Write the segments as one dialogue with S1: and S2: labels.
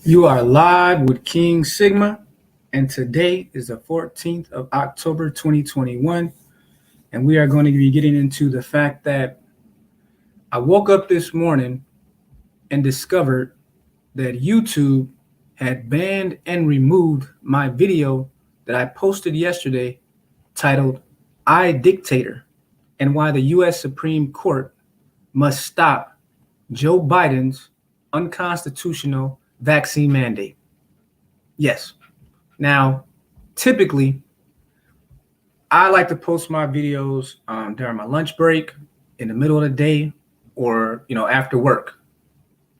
S1: You are live with King Sigma, and today is the 14th of October 2021, and we are going to be getting into the fact that I woke up this morning and discovered that YouTube had banned and removed my video that I posted yesterday titled Dictator, and why the U.S. Supreme Court must stop Joe Biden's unconstitutional vaccine mandate. Yes. Now, typically, I like to post my videos during my lunch break, in the middle of the day, or after work,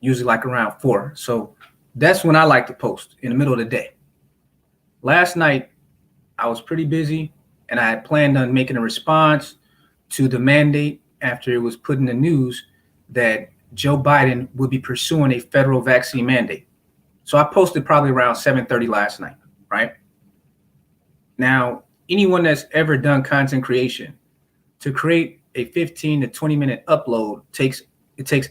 S1: usually like around 4. So that's when I like to post, in the middle of the day. Last night, I was pretty busy, and I had planned on making a response to the mandate after it was put in the news that Joe Biden would be pursuing a federal vaccine mandate. So I posted probably around 7:30 last night, right? Now, anyone that's ever done content creation, to create a 15 to 20-minute upload takes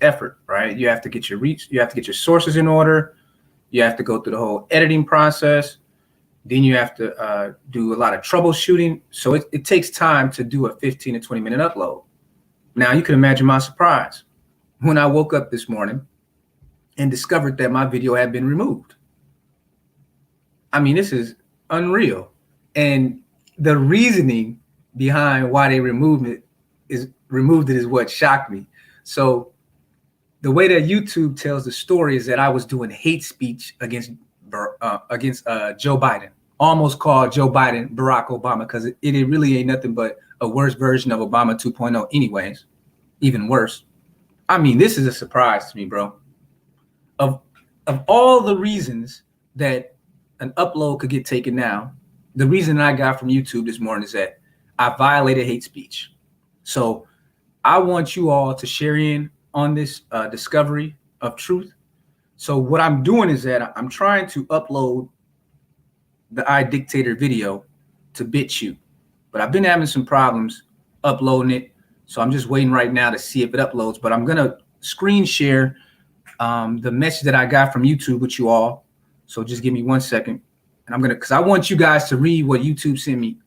S1: effort, right? You have to get your reach, you have to get your sources in order, you have to go through the whole editing process, then you have to do a lot of troubleshooting. So it takes time to do a 15 to 20-minute upload. Now, you can imagine my surprise when I woke up this morning and discovered that my video had been removed. I mean, this is unreal. And the reasoning behind why they removed it is what shocked me. So the way that YouTube tells the story is that I was doing hate speech against Joe Biden, almost called Joe Biden Barack Obama, because it really ain't nothing but a worse version of Obama 2.0 anyways, even worse. I mean, this is a surprise to me, bro. Of all the reasons that an upload could get taken down, the reason I got from YouTube this morning is that I violated hate speech. So I want you all to share in on this discovery of truth. So what I'm doing is that I'm trying to upload the Dictator video to BitChute, but I've been having some problems uploading it. So I'm just waiting right now to see if it uploads, but I'm going to screen share the message that I got from YouTube with you all. So just give me 1 second. And because I want you guys to read what YouTube sent me.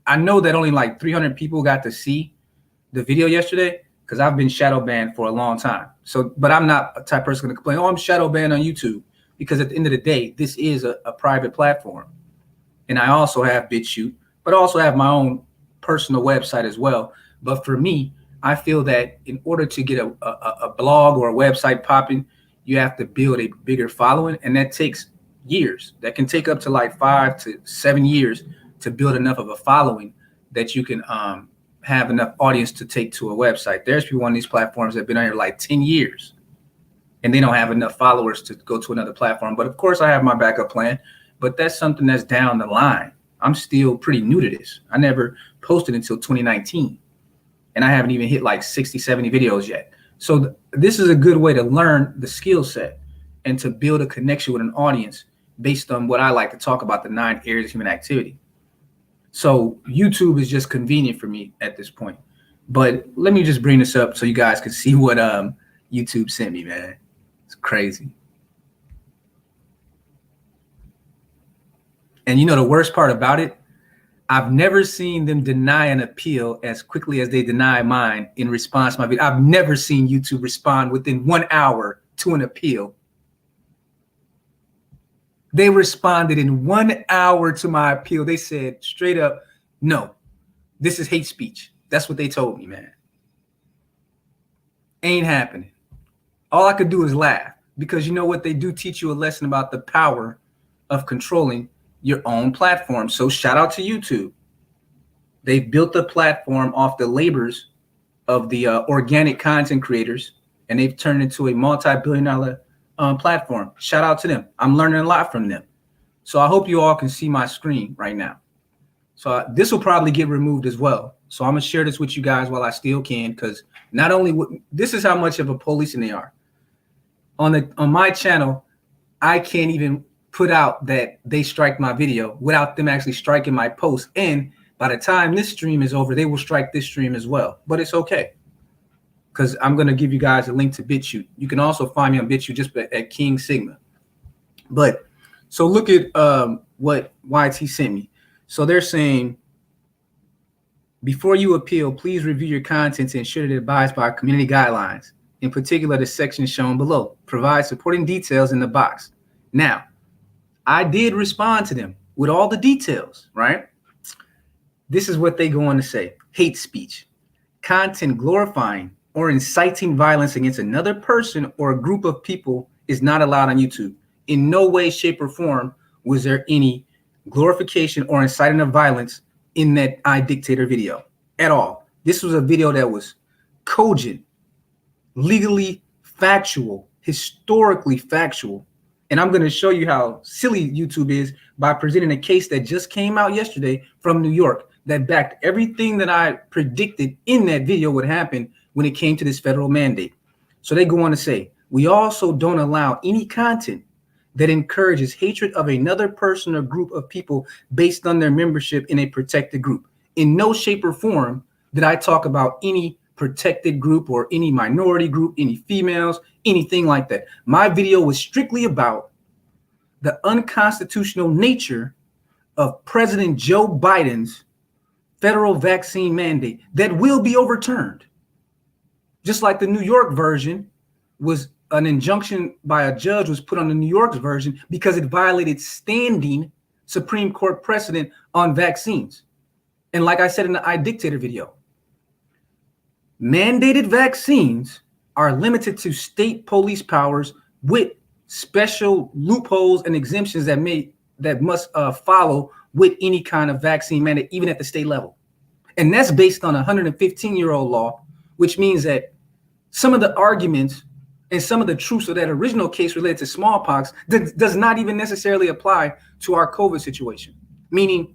S1: I know that only like 300 people got to see the video yesterday, because I've been shadow banned for a long time. So, but I'm not a type of person going to complain, oh, I'm shadow banned on YouTube, because at the end of the day, this is a private platform. And I also have BitChute, but I also have my own personal website as well. But for me, I feel that in order to get a blog or a website popping, you have to build a bigger following, and that takes years. That can take up to like 5 to 7 years to build enough of a following that you can have enough audience to take to a website. There's people on these platforms that have been on here like 10 years and they don't have enough followers to go to another platform. But of course I have my backup plan, but that's something that's down the line. I'm still pretty new to this. I never posted until 2019 and I haven't even hit like 60, 70 videos yet. So this is a good way to learn the skill set and to build a connection with an audience based on what I like to talk about, the 9 areas of human activity. So YouTube is just convenient for me at this point. But let me just bring this up so you guys can see what YouTube sent me, man. It's crazy. And you know the worst part about it? I've never seen them deny an appeal as quickly as they deny mine in response to my video. I've never seen YouTube respond within 1 hour to an appeal. They responded in 1 hour to my appeal. They said straight up, no, this is hate speech. That's what they told me, man. Ain't happening. All I could do is laugh, because you know what? They do teach you a lesson about the power of controlling your own platform. So shout out to YouTube. They built the platform off the labors of the organic content creators, and they've turned it into a multi-billion-dollar platform. Shout out to them. I'm learning a lot from them. So I hope you all can see my screen right now. So this will probably get removed as well. So I'm gonna share this with you guys while I still can, because not only this is how much of a policing they are. On my channel, I can't even put out that they strike my video without them actually striking my post. And by the time this stream is over, they will strike this stream as well. But it's okay, because I'm going to give you guys a link to BitChute. You can also find me on BitChute just at King Sigma. But so look at what YT sent me. So they're saying, before you appeal, please review your contents and ensure that it abides by community guidelines. In particular, the section shown below. Provide supporting details in the box. Now, I did respond to them with all the details, right? This is what they go on to say. Hate speech. Content glorifying or inciting violence against another person or a group of people is not allowed on YouTube. In no way, shape, or form was there any glorification or inciting of violence in that Dictator video at all. This was a video that was cogent, legally factual, historically factual. And I'm going to show you how silly YouTube is by presenting a case that just came out yesterday from New York that backed everything that I predicted in that video would happen when it came to this federal mandate. So they go on to say, we also don't allow any content that encourages hatred of another person or group of people based on their membership in a protected group. In no shape or form did I talk about any protected group or any minority group, any females, anything like that. My video was strictly about the unconstitutional nature of President Joe Biden's federal vaccine mandate that will be overturned. Just like the New York version was an injunction by a judge was put on the New York's version because it violated standing Supreme Court precedent on vaccines. And like I said in the Dictator video, mandated vaccines are limited to state police powers with special loopholes and exemptions that must follow with any kind of vaccine mandate, even at the state level. And that's based on a 115-year-old law, which means that some of the arguments and some of the truths of that original case related to smallpox does not even necessarily apply to our COVID situation. Meaning,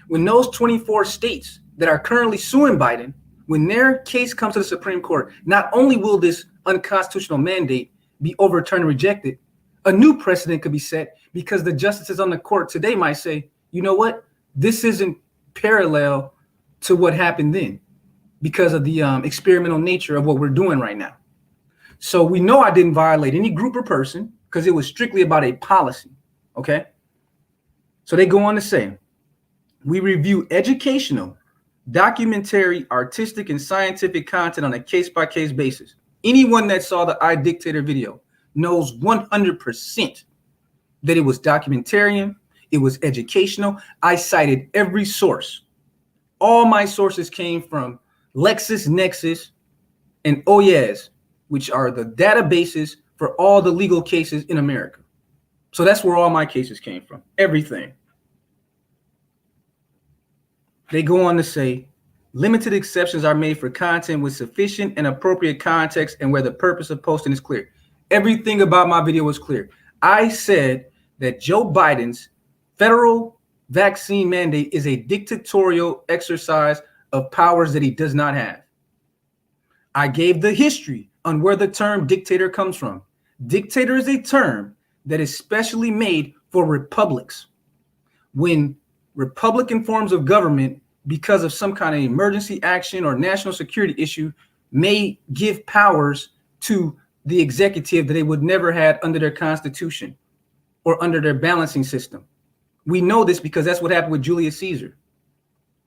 S1: when those 24 states that are currently suing Biden, when their case comes to the Supreme Court, not only will this unconstitutional mandate be overturned and rejected, a new precedent could be set because the justices on the court today might say, you know what, this isn't parallel to what happened then because of the experimental nature of what we're doing right now. So we know I didn't violate any group or person because it was strictly about a policy, okay? So they go on to say, we review educational, documentary, artistic, and scientific content on a case-by-case basis. Anyone that saw the Dictator video knows 100% that it was documentarian, it was educational. I cited every source. All my sources came from LexisNexis and Oyez, which are the databases for all the legal cases in America. So that's where all my cases came from, everything. They go on to say, limited exceptions are made for content with sufficient and appropriate context and where the purpose of posting is clear. Everything about my video was clear. I said that Joe Biden's federal vaccine mandate is a dictatorial exercise of powers that he does not have. I gave the history on where the term dictator comes from. Dictator is a term that is specially made for republics. When Republican forms of government, because of some kind of emergency action or national security issue, may give powers to the executive that they would never had under their constitution or under their balancing system. We know this because that's what happened with Julius Caesar.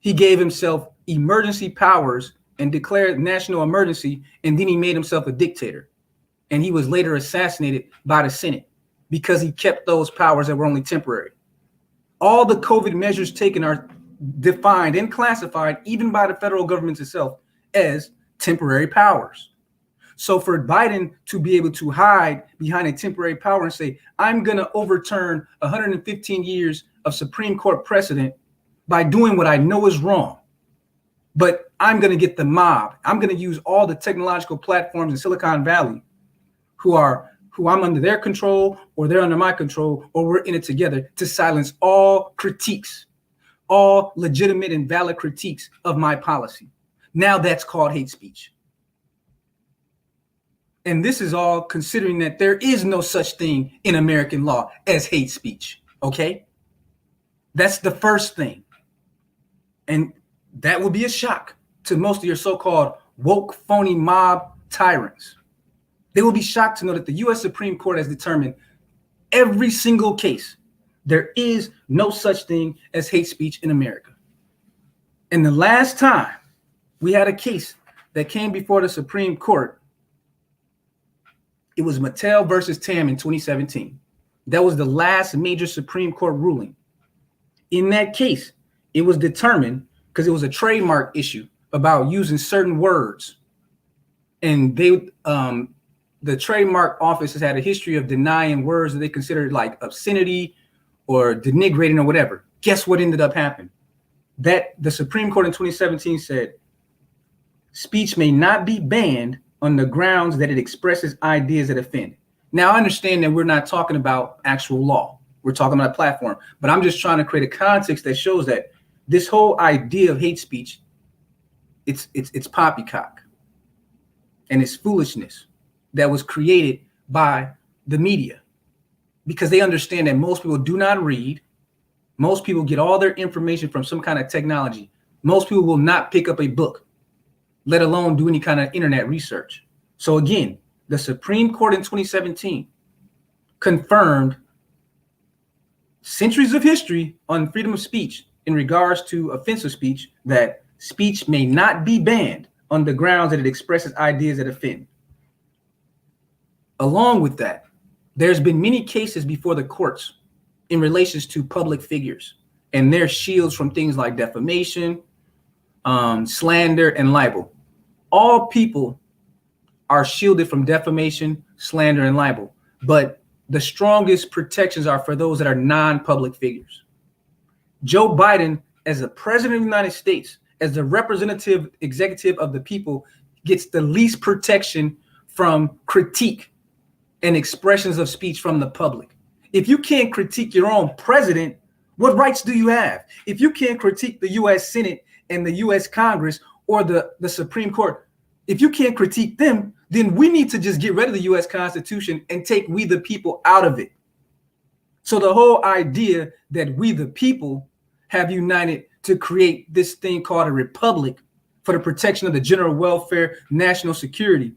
S1: He gave himself emergency powers and declared national emergency, and then he made himself a dictator. And he was later assassinated by the Senate because he kept those powers that were only temporary. All the COVID measures taken are defined and classified, even by the federal government itself, as temporary powers. So for Biden to be able to hide behind a temporary power and say, I'm going to overturn 115 years of Supreme Court precedent by doing what I know is wrong, but I'm going to get the mob. I'm going to use all the technological platforms in Silicon Valley who I'm under their control or they're under my control or we're in it together to silence all critiques, all legitimate and valid critiques of my policy. Now that's called hate speech. And this is all considering that there is no such thing in American law as hate speech, okay? That's the first thing. And that will be a shock to most of your so-called woke, phony mob tyrants. They will be shocked to know that the U.S. Supreme Court has determined Every single case. There is no such thing as hate speech in America. And the last time we had a case that came before the Supreme Court, it was Mattel versus Tam in 2017. That was the last major Supreme Court ruling. In that case, it was determined because it was a trademark issue about using certain words. And the trademark office has had a history of denying words that they considered like obscenity or denigrating or whatever. Guess what ended up happening? That the Supreme Court in 2017 said speech may not be banned on the grounds that it expresses ideas that offend. Now, I understand that we're not talking about actual law. We're talking about a platform, but I'm just trying to create a context that shows that this whole idea of hate speech, it's poppycock and it's foolishness that was created by the media because they understand that most people do not read. Most people get all their information from some kind of technology. Most people will not pick up a book, let alone do any kind of internet research. So again, the Supreme Court in 2017 confirmed centuries of history on freedom of speech in regards to offensive speech, that speech may not be banned on the grounds that it expresses ideas that offend. Along with that, there's been many cases before the courts in relations to public figures and their shields from things like defamation, slander, and libel. All people are shielded from defamation, slander, and libel, but the strongest protections are for those that are non-public figures. Joe Biden, as the president of the United States, as the representative executive of the people, gets the least protection from critique and expressions of speech from the public. If you can't critique your own president, what rights do you have? If you can't critique the U.S. Senate and the U.S. Congress or the Supreme Court, if you can't critique them, then we need to just get rid of the U.S. Constitution and take we the people out of it. So the whole idea that we the people have united to create this thing called a republic for the protection of the general welfare, national security,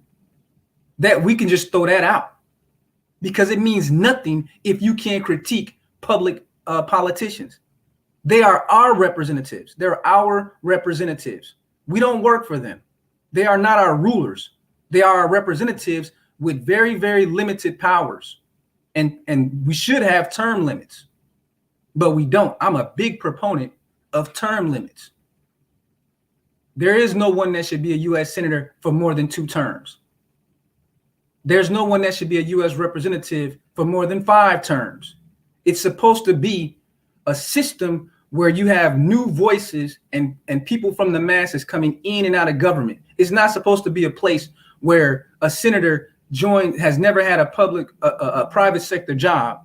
S1: that we can just throw that out because it means nothing if you can't critique public politicians. They are our representatives. They're our representatives. We don't work for them. They are not our rulers. They are our representatives with very, very limited powers. And we should have term limits, but we don't. I'm a big proponent of term limits. There is no one that should be a U.S. senator for more than 2 terms. There's no one that should be a U.S. representative for more than 5 terms. It's supposed to be a system where you have new voices and people from the masses coming in and out of government. It's not supposed to be a place where a senator has never had a private sector job,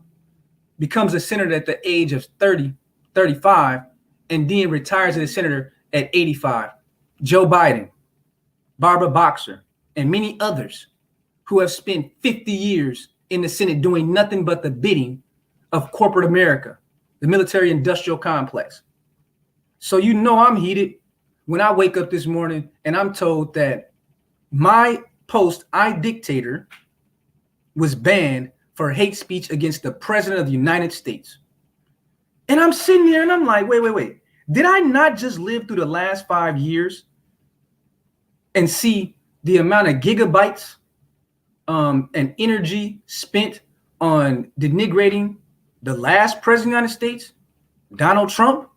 S1: becomes a senator at the age of 30, 35, and then retires as a senator at 85. Joe Biden, Barbara Boxer, and many others who have spent 50 years in the Senate doing nothing but the bidding of corporate America, the military industrial complex. So you know I'm heated when I wake up this morning and I'm told that my post, Dictator, was banned for hate speech against the president of the United States. And I'm sitting there and I'm like, wait. Did I not just live through the last 5 years and see the amount of gigabytes and energy spent on denigrating the last president of the United States, Donald Trump?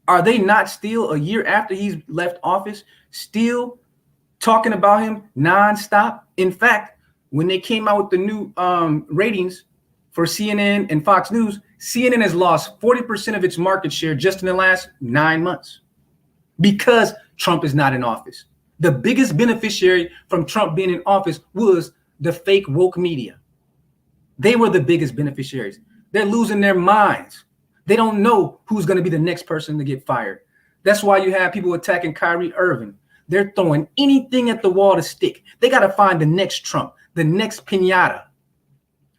S1: Are they not still, a year after he's left office, still talking about him nonstop? In fact, when they came out with the new ratings for CNN and Fox News, CNN has lost 40% of its market share just in the last 9 months because Trump is not in office. The biggest beneficiary from Trump being in office was the fake woke media. They were the biggest beneficiaries. They're losing their minds. They don't know who's going to be the next person to get fired. That's why you have people attacking Kyrie Irving. They're throwing anything at the wall to stick. They got to find the next Trump, the next pinata.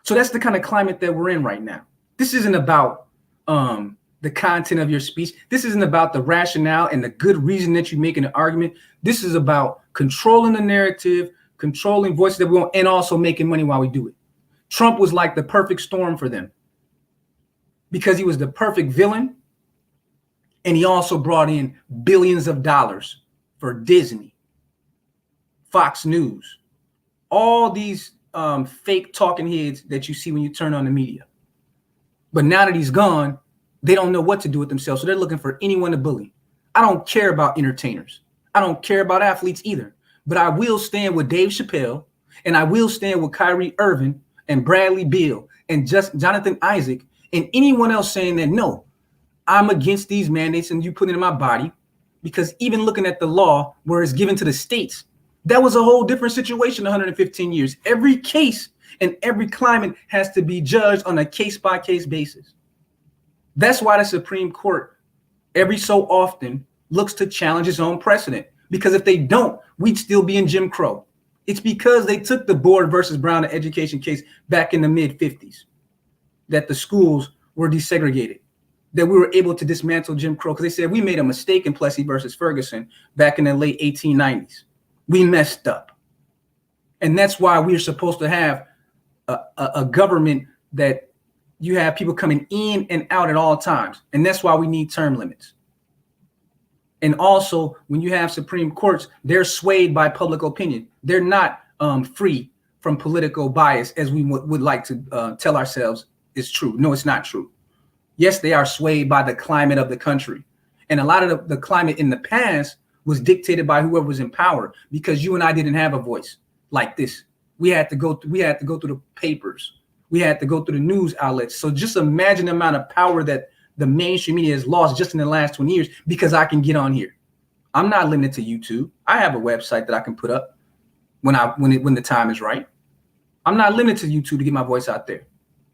S1: So that's the kind of climate that we're in right now. This isn't about the content of your speech. This isn't about the rationale and the good reason that you make an argument. This is about controlling the narrative, controlling voices that we want, and also making money while we do it. Trump was like the perfect storm for them. because he was the perfect villain. And he also brought in billions of dollars for Disney, Fox News, all these fake talking heads that you see when you turn on the media. But now that he's gone, they don't know what to do with themselves. So they're looking for anyone to bully. I don't care about entertainers. I don't care about athletes either. But I will stand with Dave Chappelle, and I will stand with Kyrie Irving and Bradley Beal and just Jonathan Isaac and anyone else saying that, no, I'm against these mandates and you put it in my body. Because even looking at the law where it's given to the states, that was a whole different situation 115 years. Every case and every climate has to be judged on a case-by-case basis. That's why the Supreme Court every so often looks to challenge its own precedent. Because if they don't, we'd still be in Jim Crow. It's because they took the Board versus Brown education case back in the mid-50s that the schools were desegregated, that we were able to dismantle Jim Crow, because they said we made a mistake in Plessy versus Ferguson back in the late 1890s. We messed up. And that's why we're supposed to have a government that you have people coming in and out at all times. And that's why we need term limits. And also, when you have Supreme Courts, they're swayed by public opinion. They're not free from political bias, as we would like to tell ourselves is true. No, it's not true. Yes, they are swayed by the climate of the country. And a lot of the climate in the past was dictated by whoever was in power, because you and I didn't have a voice like this. We had to go through the papers. We had to go through the news outlets. So just imagine the amount of power that the mainstream media has lost just in the last 20 years because I can get on here. I'm not limited to YouTube. I have a website that I can put up when the time is right. I'm not limited to YouTube to get my voice out there.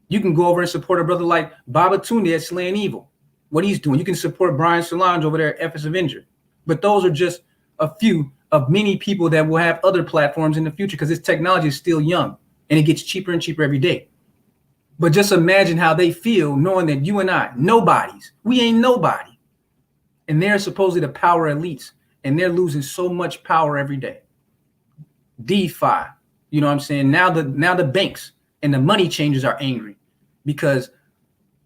S1: You can go over and support a brother like Babatunde at Slaying Evil, what he's doing. You can support Brian Solange over there at F is Avenger. But those are just a few of many people that will have other platforms in the future, because this technology is still young and it gets cheaper and cheaper every day. But just imagine how they feel knowing that you and I, nobodies, we ain't nobody. And they're supposedly the power elites, and they're losing so much power every day. DeFi, you know what I'm saying? Now the banks and the money changers are angry because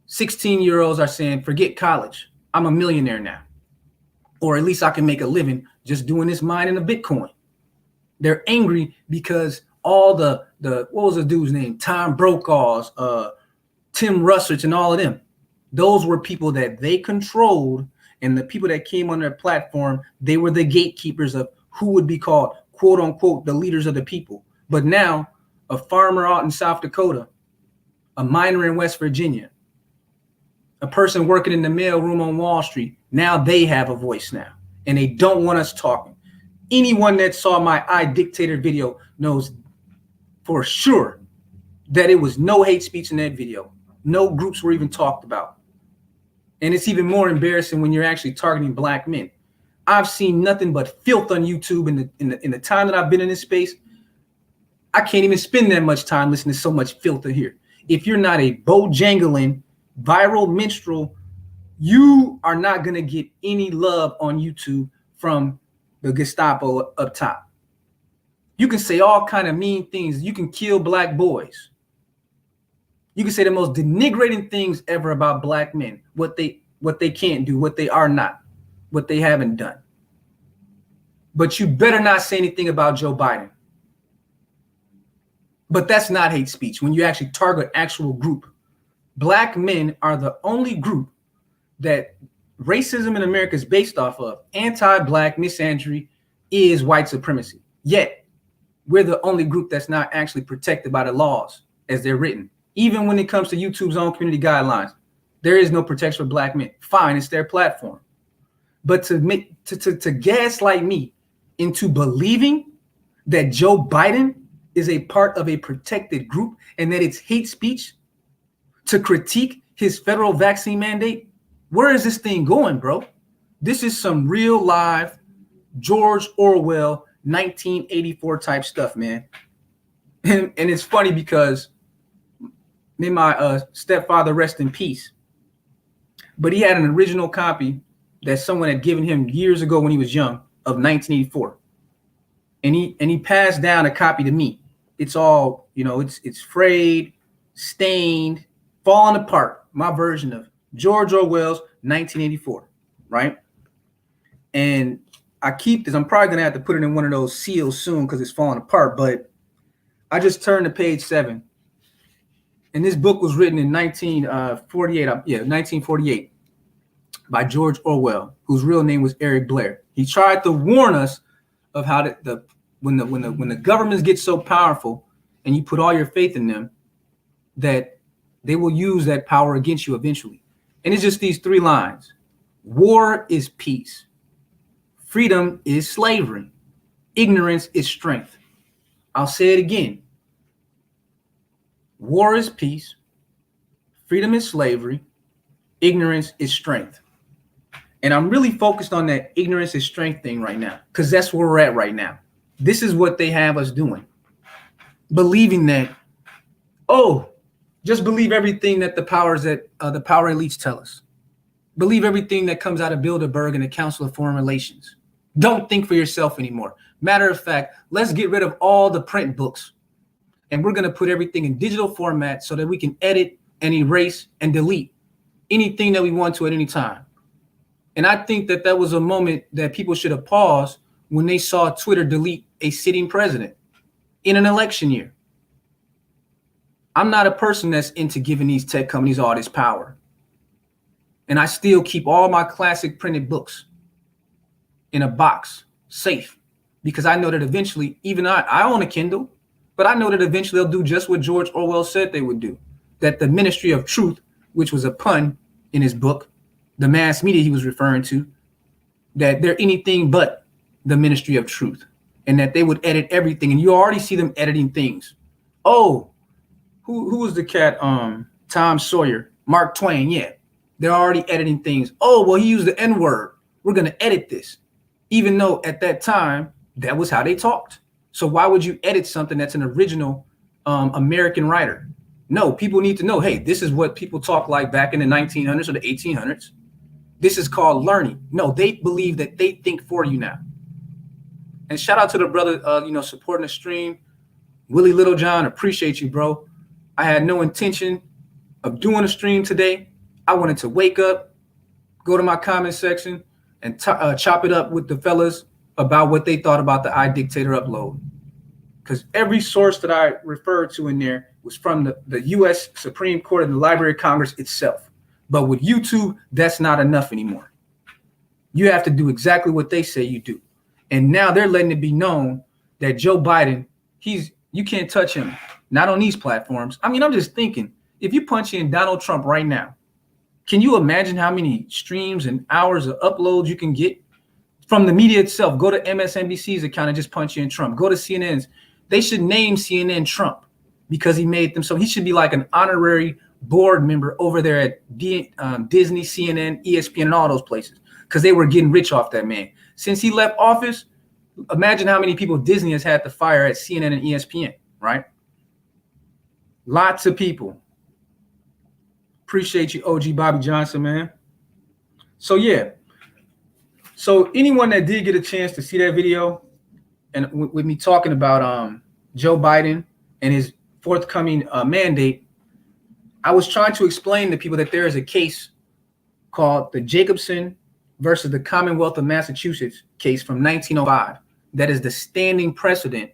S1: 16-year-olds are saying, forget college. I'm a millionaire now. Or at least I can make a living just doing this mining of Bitcoin. They're angry because all the what was the dude's name? Tom Brokaw's, Tim Russert's, and all of them. Those were people that they controlled, and the people that came on their platform, they were the gatekeepers of who would be called, quote unquote, the leaders of the people. But now a farmer out in South Dakota, a miner in West Virginia, a person working in the mailroom on Wall Street, now they have a voice now, and they don't want us talking. Anyone that saw my Dictator video knows for sure that it was no hate speech in that video. No groups were even talked about. And it's even more embarrassing when you're actually targeting black men. I've seen nothing but filth on YouTube in the time that I've been in this space. I can't even spend that much time listening to so much filth in here. If you're not a bojangling, viral minstrel, you are not going to get any love on YouTube from the Gestapo up top. You can say all kind of mean things. You can kill black boys. You can say the most denigrating things ever about black men, what they can't do, what they are not, what they haven't done. But you better not say anything about Joe Biden. But that's not hate speech when you actually target actual group. Black men are the only group that racism in America is based off of. Anti-black misandry is white supremacy. Yet, we're the only group that's not actually protected by the laws as they're written. Even when it comes to YouTube's own community guidelines, there is no protection for black men. Fine, it's their platform. But to gaslight me into believing that Joe Biden is a part of a protected group and that it's hate speech to critique his federal vaccine mandate, where is this thing going, bro? This is some real live George Orwell 1984 type stuff, man. And it's funny because may my stepfather rest in peace, but he had an original copy that someone had given him years ago when he was young of 1984. And he passed down a copy to me. It's all, it's frayed, stained, falling apart. my version of George Orwell's 1984, right? And I keep this. I'm probably going to have to put it in one of those seals soon because it's falling apart. But I just turned to page 7. And this book was written in 1948 by George Orwell, whose real name was Eric Blair. He tried to warn us of how when the governments get so powerful and you put all your faith in them, that they will use that power against you eventually. And it's just these 3 lines. War is peace. Freedom is slavery. Ignorance is strength. I'll say it again. War is peace. Freedom is slavery. Ignorance is strength. And I'm really focused on that ignorance is strength thing right now, because that's where we're at right now. This is what they have us doing. Believing that, just believe everything that the power elites tell us. Believe everything that comes out of Bilderberg and the Council of Foreign Relations. Don't think for yourself anymore. Matter of fact, let's get rid of all the print books. And we're going to put everything in digital format so that we can edit and erase and delete anything that we want to at any time. And I think that was a moment that people should have paused when they saw Twitter delete a sitting president in an election year. I'm not a person that's into giving these tech companies all this power. And I still keep all my classic printed books in a box, safe, because I know that eventually, even I own a Kindle, but I know that eventually they'll do just what George Orwell said they would do. That the Ministry of Truth, which was a pun in his book, the mass media he was referring to, that they're anything but the Ministry of Truth, and that they would edit everything. And you already see them editing things. Oh, who was the cat? Tom Sawyer, Mark Twain. Yeah, they're already editing things. Oh, well, he used the N-word. We're going to edit this. Even though at that time, that was how they talked. So why would you edit something that's an original American writer? No, people need to know, hey, this is what people talk like back in the 1900s or the 1800s. This is called learning. No, they believe that they think for you now. And shout out to the brother, supporting the stream. Willie Littlejohn, appreciate you, bro. I had no intention of doing a stream today. I wanted to wake up, go to my comment section, and chop it up with the fellas about what they thought about the Dictator upload. Because every source that I referred to in there was from the U.S. Supreme Court and the Library of Congress itself. But with YouTube, that's not enough anymore. You have to do exactly what they say you do. And now they're letting it be known that Joe Biden, you can't touch him. Not on these platforms. I mean, I'm just thinking, if you punch in Donald Trump right now, can you imagine how many streams and hours of uploads you can get from the media itself? Go to MSNBC's account and just punch in Trump. Go to CNN's. They should name CNN Trump because he made them so. He should be like an honorary board member over there at Disney, CNN, ESPN, and all those places because they were getting rich off that man. Since he left office, imagine how many people Disney has had to fire at CNN and ESPN, right? Lots of people. Appreciate you, OG Bobby Johnson, man. So, yeah. So anyone that did get a chance to see that video and with me talking about Joe Biden and his forthcoming mandate, I was trying to explain to people that there is a case called the Jacobson versus the Commonwealth of Massachusetts case from 1905 that is the standing precedent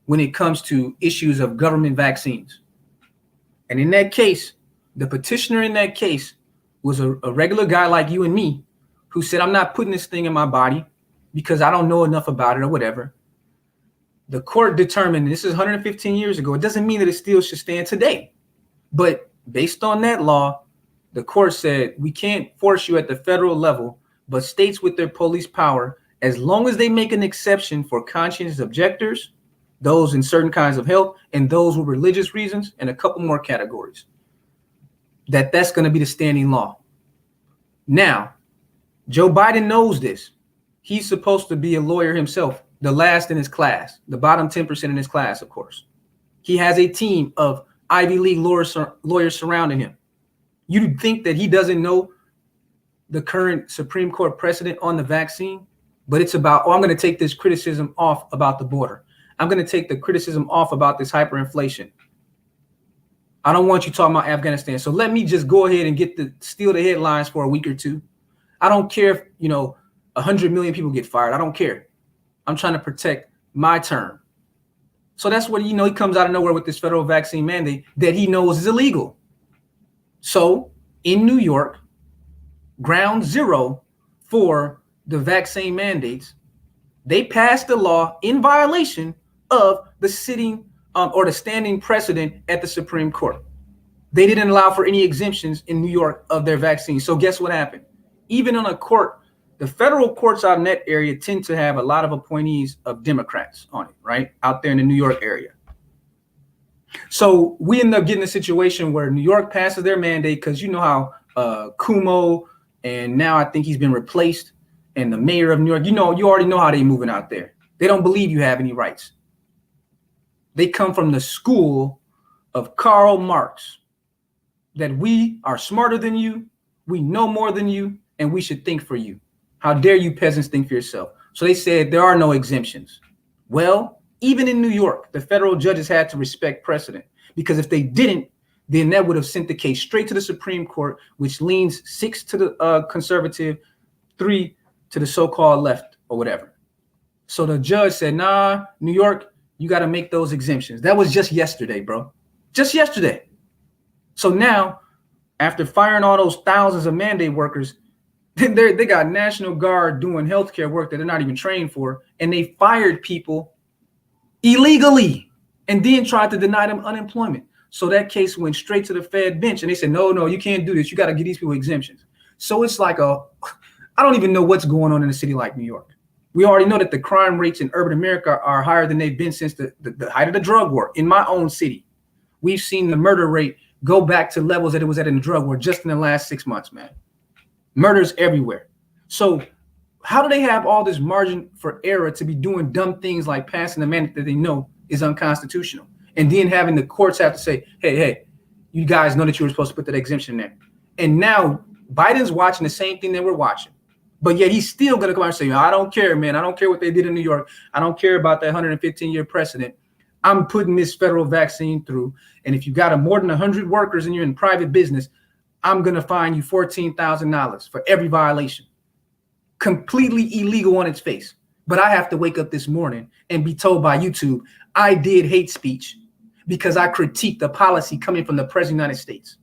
S1: when it comes to issues of government vaccines. And in that case, the petitioner in that case was a regular guy like you and me who said, I'm not putting this thing in my body because I don't know enough about it or whatever. The court determined, this is 115 years ago, it doesn't mean that it still should stand today. But based on that law, the court said, we can't force you at the federal level, but states with their police power, as long as they make an exception for conscientious objectors, those in certain kinds of health, and those with religious reasons, and a couple more categories, that's going to be the standing law. Now, Joe Biden knows this. He's supposed to be a lawyer himself, the last in his class, the bottom 10% in his class, of course. He has a team of Ivy League lawyers surrounding him. You'd think that he doesn't know the current Supreme Court precedent on the vaccine, but it's about, I'm going to take this criticism off about the border. I'm going to take the criticism off about this hyperinflation. I don't want you talking about Afghanistan. So let me just go ahead and steal the headlines for a week or two. I don't care if, 100 million people get fired. I don't care. I'm trying to protect my term. So that's what, he comes out of nowhere with this federal vaccine mandate that he knows is illegal. So in New York, ground zero for the vaccine mandates, they passed the law in violation of the sitting or the standing precedent at the Supreme Court. They didn't allow for any exemptions in New York of their vaccine. So guess what happened? Even on a court, the federal courts out in that area tend to have a lot of appointees of Democrats on it, right? Out there in the New York area. So we end up getting a situation where New York passes their mandate because you know how Cuomo, and now I think he's been replaced, and the mayor of New York, you already know how they're moving out there. They don't believe you have any rights. They come from the school of Karl Marx, that we are smarter than you, we know more than you, and we should think for you. How dare you peasants think for yourself? So they said there are no exemptions. Well, even in New York, the federal judges had to respect precedent, because if they didn't, then that would have sent the case straight to the Supreme Court, which leans 6 to the conservative, 3 to the so-called left or whatever. So the judge said, nah, New York, you got to make those exemptions. That was just yesterday, bro. Just yesterday. So now, after firing all those thousands of mandate workers, they got National Guard doing healthcare work that they're not even trained for, and they fired people illegally and then tried to deny them unemployment. So that case went straight to the Fed bench, and they said, no, you can't do this. You got to give these people exemptions. So it's like I don't even know what's going on in a city like New York. We already know that the crime rates in urban America are higher than they've been since the height of the drug war. In my own city, we've seen the murder rate go back to levels that it was at in the drug war just in the last 6 months, man. Murders everywhere. So how do they have all this margin for error to be doing dumb things like passing a mandate that they know is unconstitutional, and then having the courts have to say, hey, you guys know that you were supposed to put that exemption in there. And now Biden's watching the same thing that we're watching, but yet he's still going to come out and say, I don't care, man. I don't care what they did in New York. I don't care about that 115-year precedent. I'm putting this federal vaccine through. And if you got more than 100 workers and you're in private business, I'm going to fine you $14,000 for every violation. Completely illegal on its face. But I have to wake up this morning and be told by YouTube I did hate speech because I critiqued the policy coming from the President of the United States.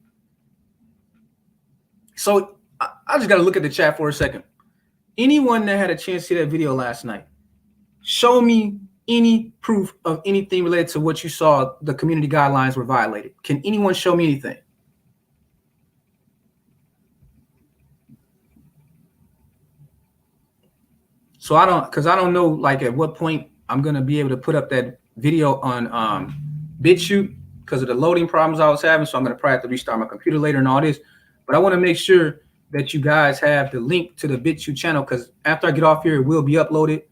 S1: So I just got to look at the chat for a second. Anyone that had a chance to see that video last night, show me any proof of anything related to what you saw the community guidelines were violated. Can anyone show me anything? So I don't know like at what point I'm going to be able to put up that video on BitChute because of the loading problems I was having. So I'm going to probably have to restart my computer later and all this. But I want to make sure that you guys have the link to the BitChute channel, because after I get off here, it will be uploaded.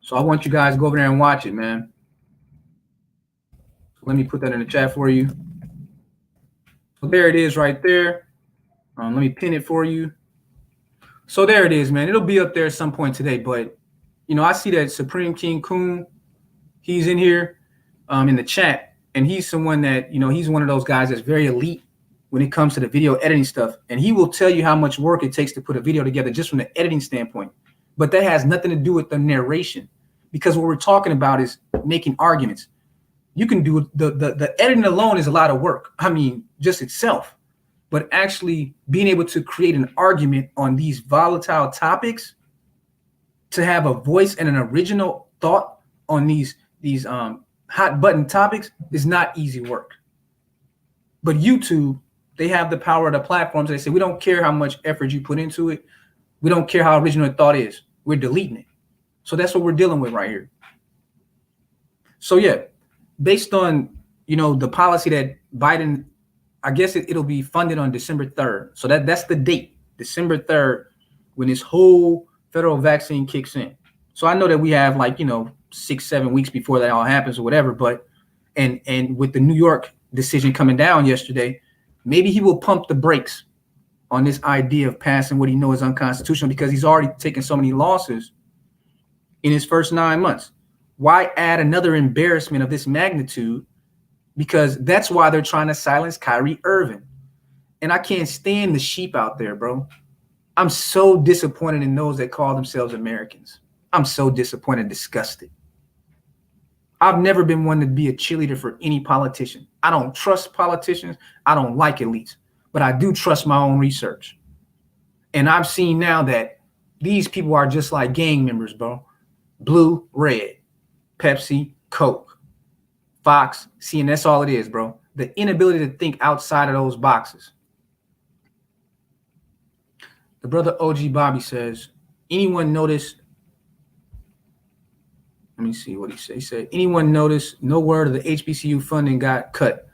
S1: So I want you guys to go over there and watch it, man. So let me put that in the chat for you. So there it is right there. Let me pin it for you. So there it is, man. It'll be up there at some point today. But, I see that Supreme King Coon, he's in here in the chat. And he's someone that, he's one of those guys that's very elite when it comes to the video editing stuff. And he will tell you how much work it takes to put a video together just from the editing standpoint. But that has nothing to do with the narration, because what we're talking about is making arguments. You can do the editing alone is a lot of work. I mean, just itself. But actually being able to create an argument on these volatile topics, to have a voice and an original thought on these hot button topics is not easy work. But YouTube, they have the power of the platforms. They say, we don't care how much effort you put into it. We don't care how original the thought is. We're deleting it. So that's what we're dealing with right here. So yeah, based on, the policy that Biden, I guess it'll be funded on December 3rd. So that's the date, December 3rd, when this whole federal vaccine kicks in. So I know that we have 6-7 weeks before that all happens or whatever. But and with the New York decision coming down yesterday, maybe he will pump the brakes on this idea of passing what he knows is unconstitutional, because he's already taken so many losses in his first 9 months. Why add another embarrassment of this magnitude because that's why they're trying to silence Kyrie Irving. And I can't stand the sheep out there, bro. I'm so disappointed in those that call themselves Americans. I'm so disappointed, disgusted. I've never been one to be a cheerleader for any politician. I don't trust politicians. I don't like elites, but I do trust my own research. And I've seen now that these people are just like gang members, bro. Blue, red, Pepsi, Coke, Fox, CNN, that's all it is, bro. The inability to think outside of those boxes. The brother OG Bobby says, anyone notice? Let me see what he said. He said, anyone notice no word of the HBCU funding got cut?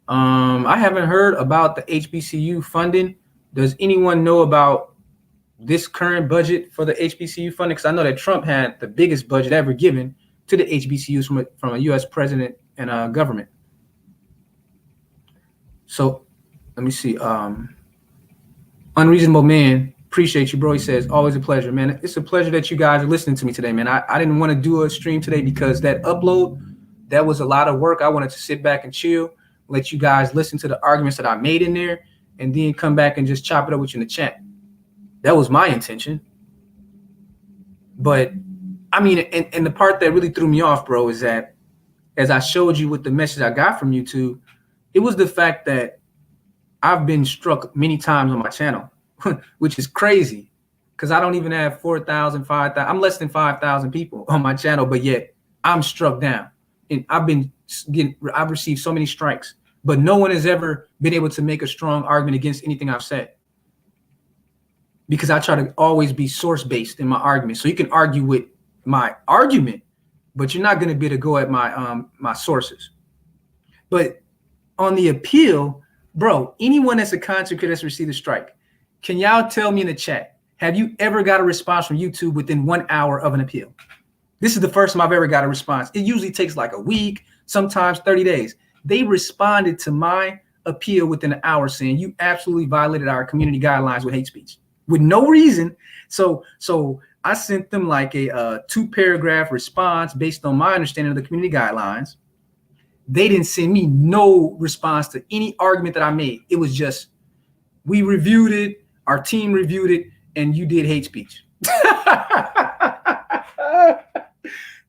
S1: I haven't heard about the HBCU funding. Does anyone know about this current budget for the HBCU funding? Because I know that Trump had the biggest budget ever given to the HBCUs from a U.S. president and government. So let me see. Unreasonable Man, appreciate you, bro. He says, always a pleasure, man. It's a pleasure that you guys are listening to me today, man. I didn't want to do a stream today because that upload, that was a lot of work. I wanted to sit back and chill, let you guys listen to the arguments that I made in there, and then come back and just chop it up with you in the chat. That was my intention. But, I mean, and the part that really threw me off, bro, is that as I showed you with the message I got from YouTube, it was the fact that I've been struck many times on my channel, which is crazy because I don't even have 4,000, 5,000. I'm less than 5,000 people on my channel, but yet I'm struck down. And I've received so many strikes, but no one has ever been able to make a strong argument against anything I've said. Because I try to always be source-based in my argument. So you can argue with my argument, but you're not going to be able to go at my sources. But on the appeal, bro, anyone that's a content creator that's received a strike, can y'all tell me in the chat, have you ever got a response from YouTube within 1 hour of an appeal? This is the first time I've ever got a response. It usually takes like a week, sometimes 30 days. They responded to my appeal within an hour saying you absolutely violated our community guidelines with hate speech with no reason. So I sent them like a 2-paragraph response based on my understanding of the community guidelines. They didn't send me no response to any argument that I made. It was just, we reviewed it, our team reviewed it, and you did hate speech.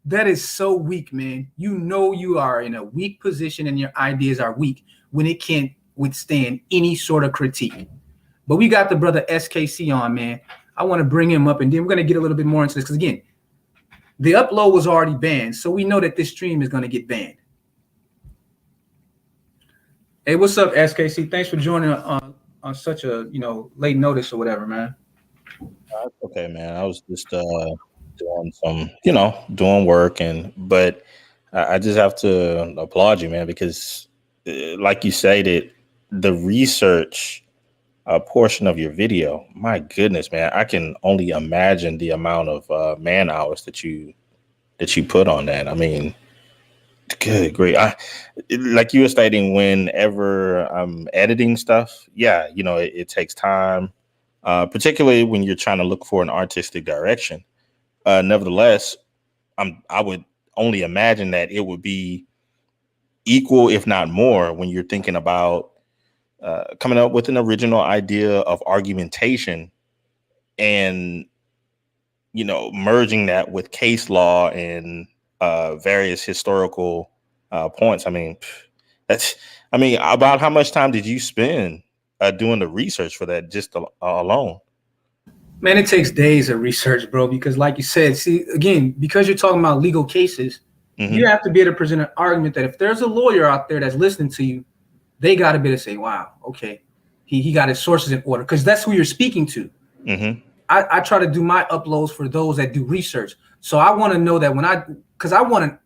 S1: That is so weak, man. You know you are in a weak position and your ideas are weak when it can't withstand any sort of critique. But we got the brother SKC on, man. I want to bring him up, and then we're going to get a little bit more into this because, again, the upload was already banned, so we know that this stream is going to get banned. Hey, what's up, SKC? Thanks for joining on such a late notice or whatever, man.
S2: Okay, man. I was just doing some, doing work, but I just have to applaud you, man, because like you stated, the research portion of your video, my goodness, man, I can only imagine the amount of man hours that you put on that. I mean, good, great. Like you were stating, whenever I'm editing stuff, it takes time, particularly when you're trying to look for an artistic direction. Nevertheless, I would only imagine that it would be equal, if not more, when you're thinking about coming up with an original idea of argumentation and, merging that with case law and various historical points. I mean, about how much time did you spend doing the research for that just alone?
S1: Man, it takes days of research, bro, because like you said, see, again, because you're talking about legal cases, you have to be able to present an argument that if there's a lawyer out there that's listening to you, they got to be able to say, wow, okay, he got his sources in order, because that's who you're speaking to. I try to do my uploads for those that do research. So I want to know that because I want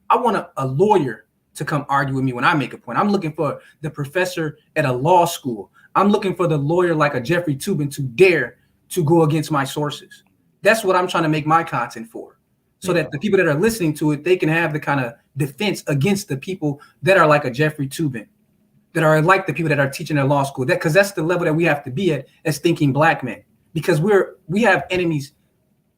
S1: a lawyer to come argue with me when I make a point. I'm looking for the professor at a law school. I'm looking for the lawyer like a Jeffrey Toobin to dare to go against my sources. That's what I'm trying to make my content for. So that the people that are listening to it, they can have the kind of defense against the people that are like a Jeffrey Toobin, that are like the people that are teaching at law school. Because that's the level that we have to be at as thinking black men. Because we have enemies.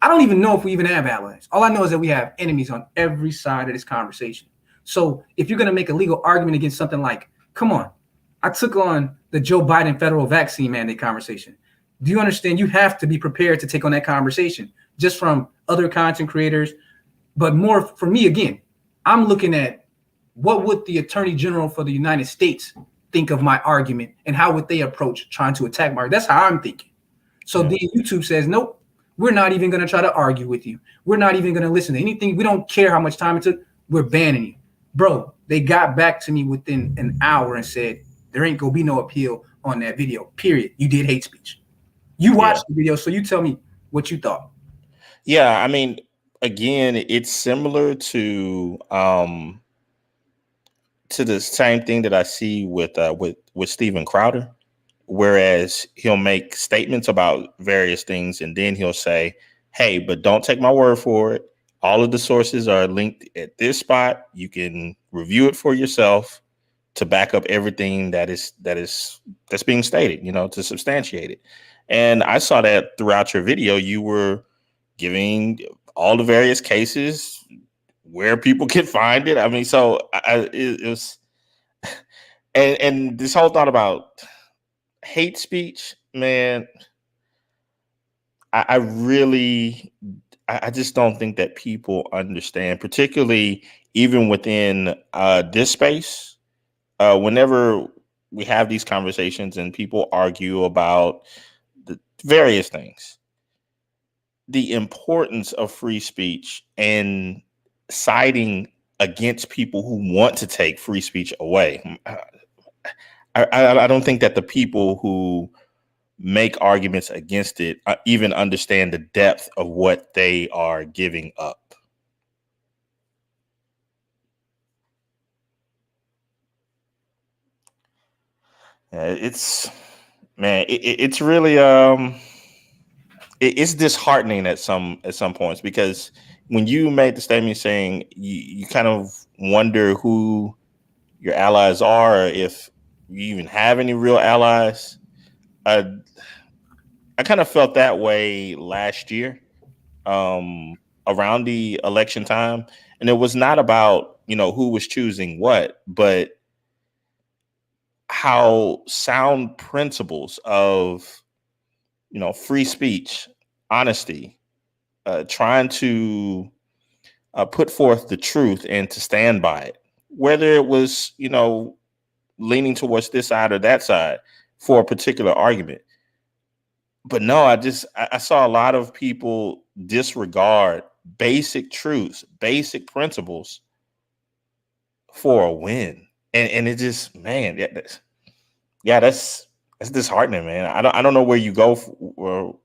S1: I don't even know if we even have allies. All I know is that we have enemies on every side of this conversation. So if you're going to make a legal argument against something like, come on, I took on the Joe Biden federal vaccine mandate conversation. Do you understand? You have to be prepared to take on that conversation just from other content creators. But more for me, again, I'm looking at what would the Attorney General for the United States think of my argument and how would they approach trying to attack my argument? That's how I'm thinking. So then YouTube says, nope, we're not even going to try to argue with you. We're not even going to listen to anything. We don't care how much time it took. We're banning you. Bro, they got back to me within an hour and said, there ain't going to be no appeal on that video, period. You did hate speech. You watched the video, so you tell me what you thought.
S2: Yeah, I mean, again, it's similar to the same thing that I see with Steven Crowder, whereas he'll make statements about various things and then he'll say, hey, but don't take my word for it. All of the sources are linked at this spot. You can review it for yourself to back up everything that's being stated, to substantiate it. And I saw that throughout your video, you were giving all the various cases where people can find it. I mean, so it was, and this whole thought about hate speech, man, I just don't think that people understand, particularly even within this space. Whenever we have these conversations and people argue about the various things, the importance of free speech and siding against people who want to take free speech away. I don't think that the people who make arguments against it even understand the depth of what they are giving up. It's really it's disheartening at some points, because when you made the statement saying you kind of wonder who your allies are, or if you even have any real allies. I kind of felt that way last year around the election time, and it was not about who was choosing what, but how sound principles of free speech, honesty, trying to put forth the truth and to stand by it, whether it was leaning towards this side or that side for a particular argument. But no, I saw a lot of people disregard basic truths, basic principles for a win. And it just, man, that's disheartening, man. I don't know where you go.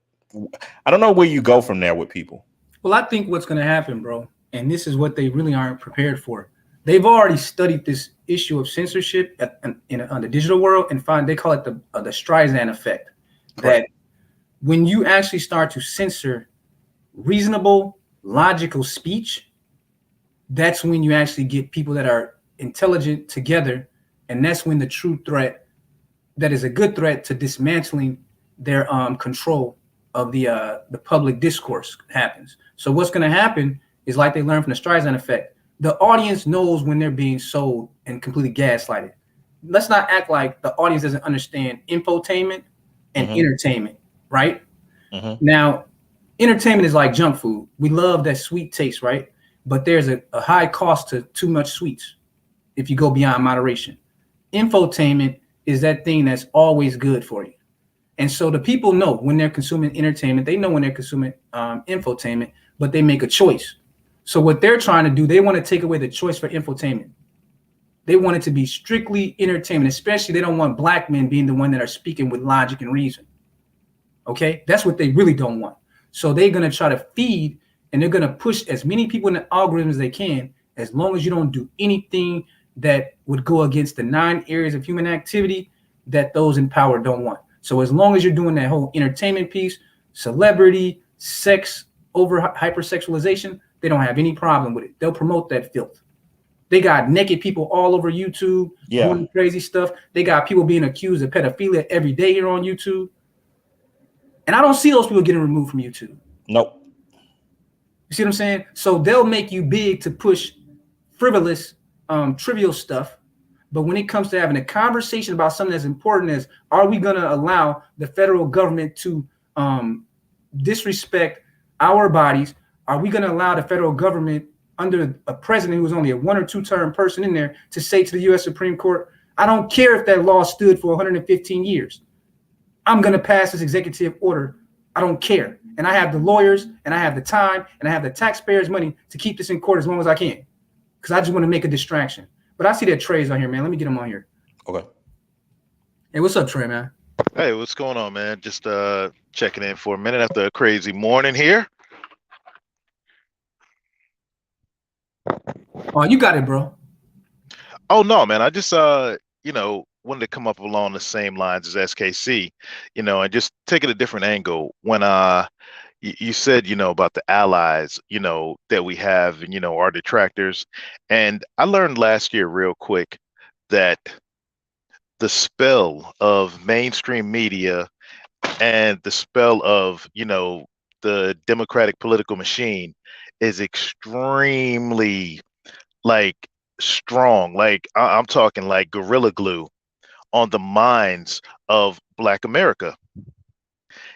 S2: I don't know where you go from there with people.
S1: Well, I think what's going to happen, bro, and this is what they really aren't prepared for. They've already studied this issue of censorship on the digital world and they call it the Streisand effect. Correct. That when you actually start to censor reasonable, logical speech, that's when you actually get people that are intelligent together, and that's when the true threat, that is a good threat to dismantling their control of the public discourse happens. So what's going to happen is, like they learned from the Streisand effect, the audience knows when they're being sold and completely gaslighted. Let's not act like the audience doesn't understand infotainment and entertainment, right? Now, entertainment is like junk food. We love that sweet taste, right? But there's a high cost to too much sweets if you go beyond moderation. Infotainment is that thing that's always good for you. And so the people know when they're consuming entertainment, they know when they're consuming infotainment, but they make a choice. So what they're trying to do, they want to take away the choice for infotainment. They want it to be strictly entertainment, especially they don't want black men being the one that are speaking with logic and reason. Okay, that's what they really don't want. So they're going to try to feed, and they're going to push as many people in the algorithm as they can, as long as you don't do anything that would go against the 9 areas of human activity that those in power don't want. So as long as you're doing that whole entertainment piece, celebrity, sex, over hypersexualization, they don't have any problem with it. They'll promote that filth. They got naked people all over YouTube doing crazy stuff. They got people being accused of pedophilia every day here on YouTube. And I don't see those people getting removed from YouTube.
S2: Nope.
S1: You see what I'm saying? So they'll make you big to push frivolous trivial stuff. But when it comes to having a conversation about something as important as, are we going to allow the federal government to disrespect our bodies? Are we going to allow the federal government, under a president who was only a 1 or 2 term person in there, to say to the U.S. Supreme Court, I don't care if that law stood for 115 years. I'm going to pass this executive order. I don't care. And I have the lawyers, and I have the time, and I have the taxpayers' money to keep this in court as long as I can, because I just want to make a distraction. But I see that Trey's on here, man. Let me get him on here.
S2: Okay.
S1: Hey, what's up, Trey, man?
S3: Hey, what's going on, man? Just checking in for a minute after a crazy morning here.
S1: Oh, you got it, bro.
S3: Oh no, man. I just wanted to come up along the same lines as SKC, and just take it a different angle. When you said, about the allies, that we have, and our detractors. And I learned last year real quick that the spell of mainstream media and the spell of, the democratic political machine is extremely strong. I'm talking like gorilla glue on the minds of Black America.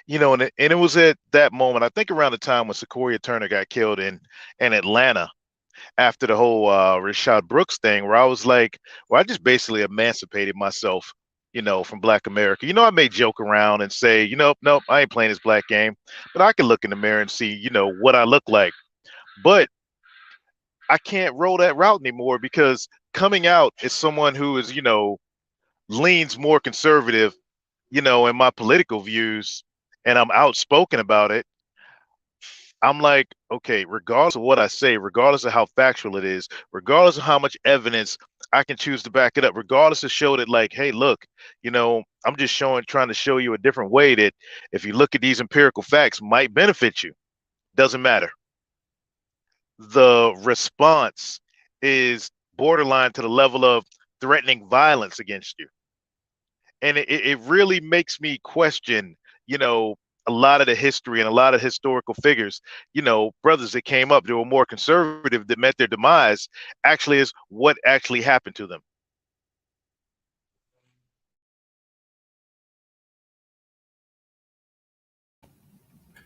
S3: And it was at that moment, I think around the time when Sequoia Turner got killed in Atlanta after the whole Rashad Brooks thing, where I was like, well, I just basically emancipated myself, from Black America. I may joke around and say, nope, I ain't playing this black game, but I can look in the mirror and see, what I look like. But I can't roll that route anymore, because coming out as someone who is, leans more conservative, in my political views, and I'm outspoken about it, I'm like, okay, regardless of what I say, regardless of how factual it is, regardless of how much evidence I can choose to back it up, regardless of show that, like, hey, look, I'm just trying to show you a different way that if you look at these empirical facts might benefit you. Doesn't matter. The response is borderline to the level of threatening violence against you. And it really makes me question, a lot of the history and a lot of historical figures, brothers that came up, they were more conservative, that met their demise, actually is what actually happened to them.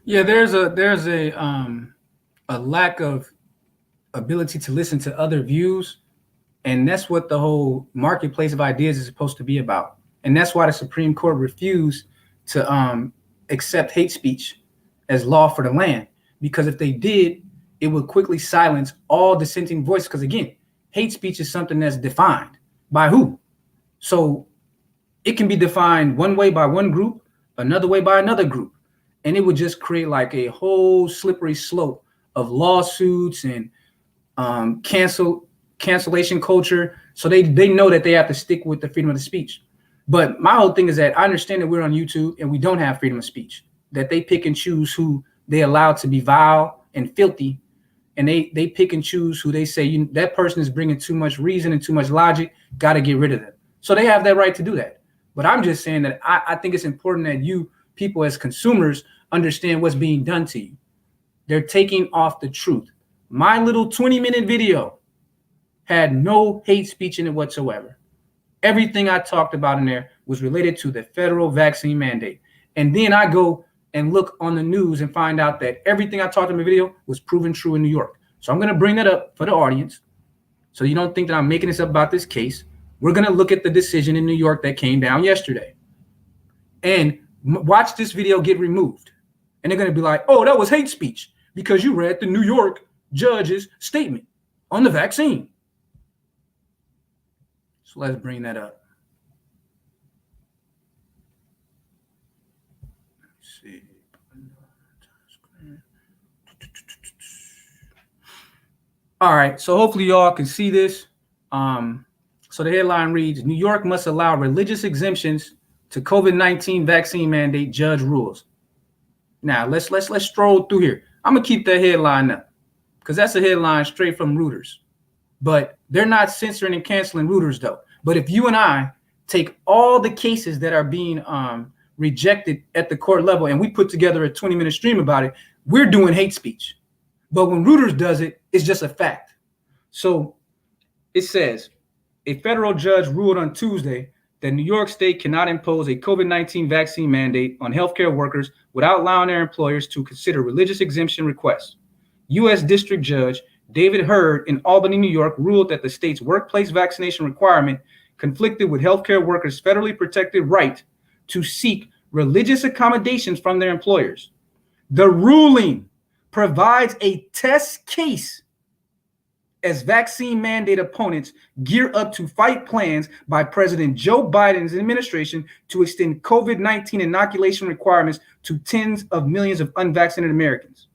S1: Yeah, there's a lack of ability to listen to other views, and that's what the whole marketplace of ideas is supposed to be about. And that's why the Supreme Court refused to accept hate speech as law for the land, because if they did, it would quickly silence all dissenting voices. Because again, hate speech is something that's defined by who? So it can be defined one way by one group, another way by another group, and it would just create like a whole slippery slope of lawsuits and cancellation culture. So they know that they have to stick with the freedom of the speech. But my whole thing is that I understand that we're on YouTube and we don't have freedom of speech, that they pick and choose who they allow to be vile and filthy. And they pick and choose who they say, that person is bringing too much reason and too much logic, got to get rid of them. So they have that right to do that. But I'm just saying that I think it's important that you people as consumers understand what's being done to you. They're taking off the truth. My little 20-minute video had no hate speech in it whatsoever. Everything I talked about in there was related to the federal vaccine mandate. And then I go and look on the news and find out that everything I talked in the video was proven true in New York. So I'm going to bring that up for the audience, so you don't think that I'm making this up about this case. We're going to look at the decision in New York that came down yesterday. And watch this video get removed. And they're going to be like, oh, that was hate speech because you read the New York judge's statement on the vaccine. So let's bring that up. Let's see. All right, so hopefully y'all can see this. So the headline reads, New York must allow religious exemptions to COVID-19 vaccine mandate, judge rules. Now let's stroll through here. I'm gonna keep that headline up because that's a headline straight from Reuters. But they're not censoring and canceling Reuters though. But if you and I take all the cases that are being rejected at the court level and we put together a 20-minute stream about it, we're doing hate speech. But when Reuters does it, it's just a fact. So It says, a federal judge ruled on Tuesday that New York State cannot impose a COVID-19 vaccine mandate on healthcare workers without allowing their employers to consider religious exemption requests. U.S. District Judge David Hurd in Albany, New York, ruled that the state's workplace vaccination requirement conflicted with healthcare workers' federally protected right to seek religious accommodations from their employers. The ruling provides a test case as vaccine mandate opponents gear up to fight plans by President Joe Biden's administration to extend COVID-19 inoculation requirements to tens of millions of unvaccinated Americans.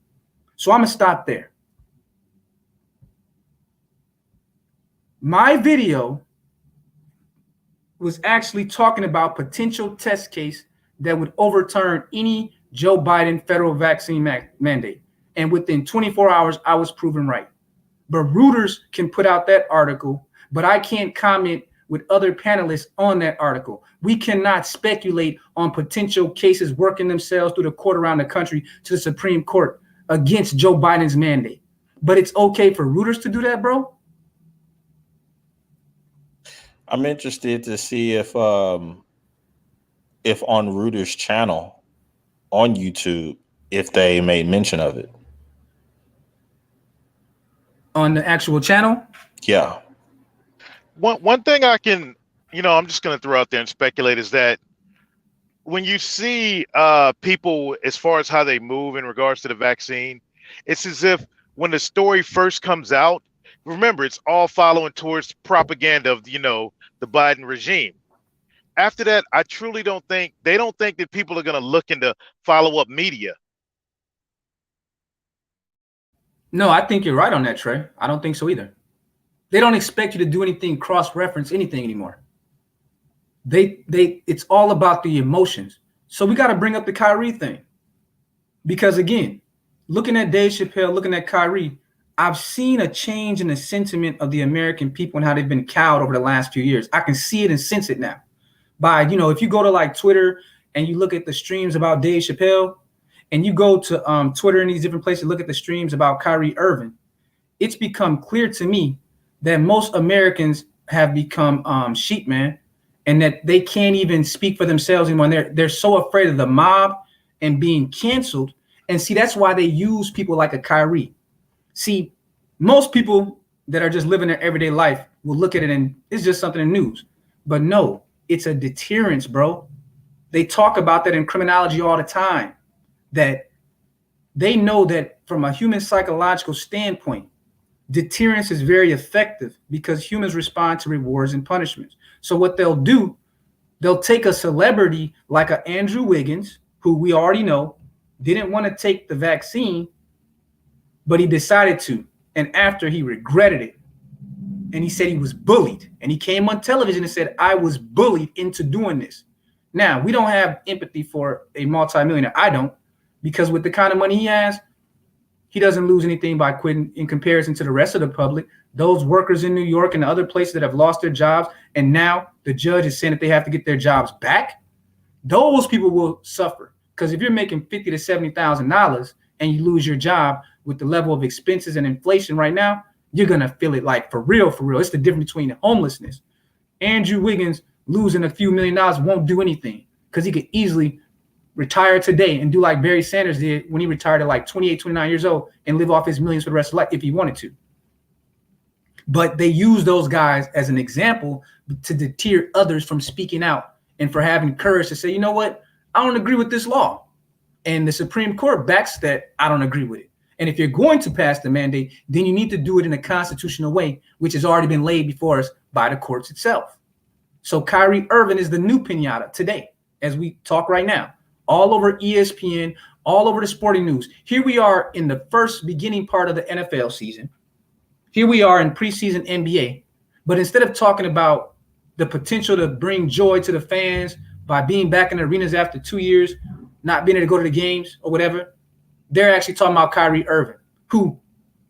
S1: So I'm going to stop there. My video was actually talking about potential test case that would overturn any Joe Biden federal vaccine mandate. And within 24 hours, I was proven right. But Reuters can put out that article, but I can't comment with other panelists on that article. We cannot speculate on potential cases working themselves through the court around the country to the Supreme Court against Joe Biden's mandate. But it's okay for Reuters to do that, bro?
S2: I'm interested to see if on Reuters' channel on YouTube, if they made mention of it.
S1: On the actual channel?
S2: Yeah.
S3: One thing I can, I'm just going to throw out there and speculate is that when you see people as far as how they move in regards to the vaccine, it's as if when the story first comes out, remember, it's all following towards propaganda of, the Biden regime. After that, I truly don't think that people are going to look into follow-up media.
S1: No, I think you're right on that, Trey. I don't think so either. They don't expect you to do anything, cross-reference anything anymore. It's all about the emotions. So we got to bring up the Kyrie thing. Because again, looking at Dave Chappelle, looking at Kyrie, I've seen a change in the sentiment of the American people and how they've been cowed over the last few years. I can see it and sense it now. By, if you go to like Twitter and you look at the streams about Dave Chappelle, and you go to Twitter and these different places, look at the streams about Kyrie Irving, it's become clear to me that most Americans have become sheep, man, and that they can't even speak for themselves anymore. They're so afraid of the mob and being canceled. And see, that's why they use people like a Kyrie. See, most people that are just living their everyday life will look at it and it's just something in the news. But no, it's a deterrence, bro. They talk about that in criminology all the time. That they know that from a human psychological standpoint, deterrence is very effective because humans respond to rewards and punishments. So what they'll do, they'll take a celebrity like a Andrew Wiggins, who we already know didn't want to take the vaccine, but he decided to. And after he regretted it, and he said he was bullied, and he came on television and said, I was bullied into doing this. Now, we don't have empathy for a multimillionaire. I don't. Because with the kind of money he has, he doesn't lose anything by quitting in comparison to the rest of the public. Those workers in New York and the other places that have lost their jobs, and now the judge is saying that they have to get their jobs back, those people will suffer. Because if you're making $50,000 to $70,000 and you lose your job with the level of expenses and inflation right now, you're going to feel it like for real, for real. It's the difference between homelessness. Andrew Wiggins losing a few $1 million won't do anything because he could easily retire today and do like Barry Sanders did when he retired at like 28, 29 years old and live off his millions for the rest of life if he wanted to. But they use those guys as an example to deter others from speaking out and for having courage to say, you know what, I don't agree with this law. And the Supreme Court backs that I don't agree with it. And if you're going to pass the mandate, then you need to do it in a constitutional way, which has already been laid before us by the courts itself. So Kyrie Irving is the new pinata today, as we talk right now. All over ESPN, all over the sporting news. Here we are in the first beginning part of the NFL season. Here we are in preseason NBA. But instead of talking about the potential to bring joy to the fans by being back in the arenas after 2 years, not being able to go to the games or whatever, they're actually talking about Kyrie Irving, who,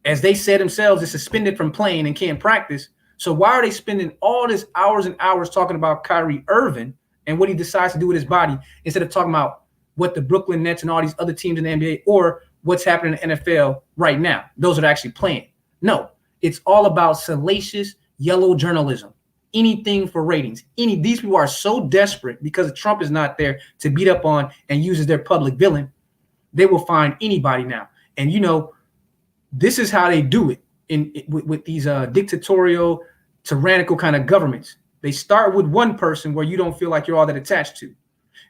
S1: as they said themselves, is suspended from playing and can't practice. So why are they spending all this hours and hours talking about Kyrie Irving and what he decides to do with his body instead of talking about what the Brooklyn Nets and all these other teams in the NBA or what's happening in the NFL right now? Those are actually playing. No, it's all about salacious yellow journalism, anything for ratings. These people are so desperate because Trump is not there to beat up on and uses their public villain. They will find anybody now. And this is how they do it with these dictatorial, tyrannical kind of governments. They start with one person where you don't feel like you're all that attached to.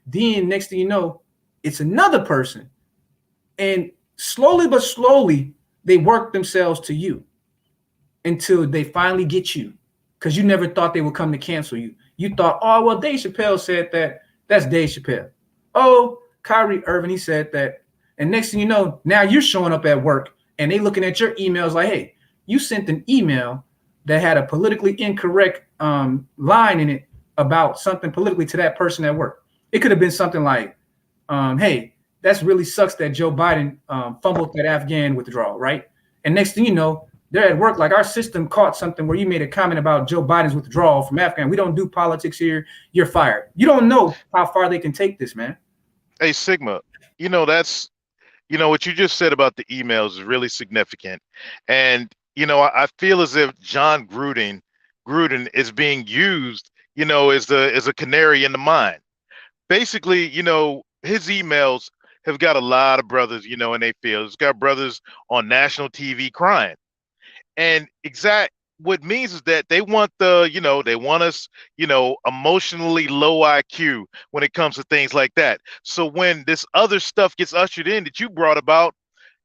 S1: Then next thing you know, it's another person. And slowly but slowly, they work themselves to you until they finally get you. Because you never thought they would come to cancel you. You thought, oh, well, Dave Chappelle said that. That's Dave Chappelle. Oh, Kyrie Irving, he said that. And next thing you know, now you're showing up at work and they looking at your emails like, hey, you sent an email that had a politically incorrect line in it about something politically to that person at work. It could have been something like, hey, that's really sucks that Joe Biden fumbled that Afghan withdrawal, right? And next thing you know, they're at work like our system caught something where you made a comment about Joe Biden's withdrawal from Afghan. We don't do politics here. You're fired. You don't know how far they can take this, man.
S3: Hey, Sigma, that's, what you just said about the emails is really significant. And, I feel as if John Gruden is being used, as a canary in the mine. Basically, his emails have got a lot of brothers, in their field. It's got brothers on national TV crying. And what it means is that they want they want us, emotionally low IQ when it comes to things like that. So when this other stuff gets ushered in that you brought about,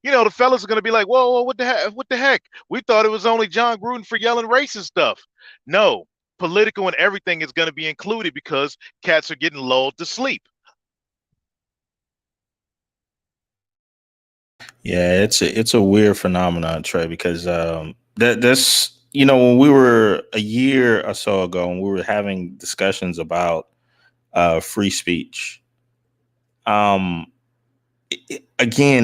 S3: the fellas are going to be like, whoa, what the heck? We thought it was only John Gruden for yelling racist stuff. No, political and everything is going to be included because cats are getting lulled to sleep.
S2: Yeah, it's a weird phenomenon, Trey, because that's when we were a year or so ago and we were having discussions about free speech. Again,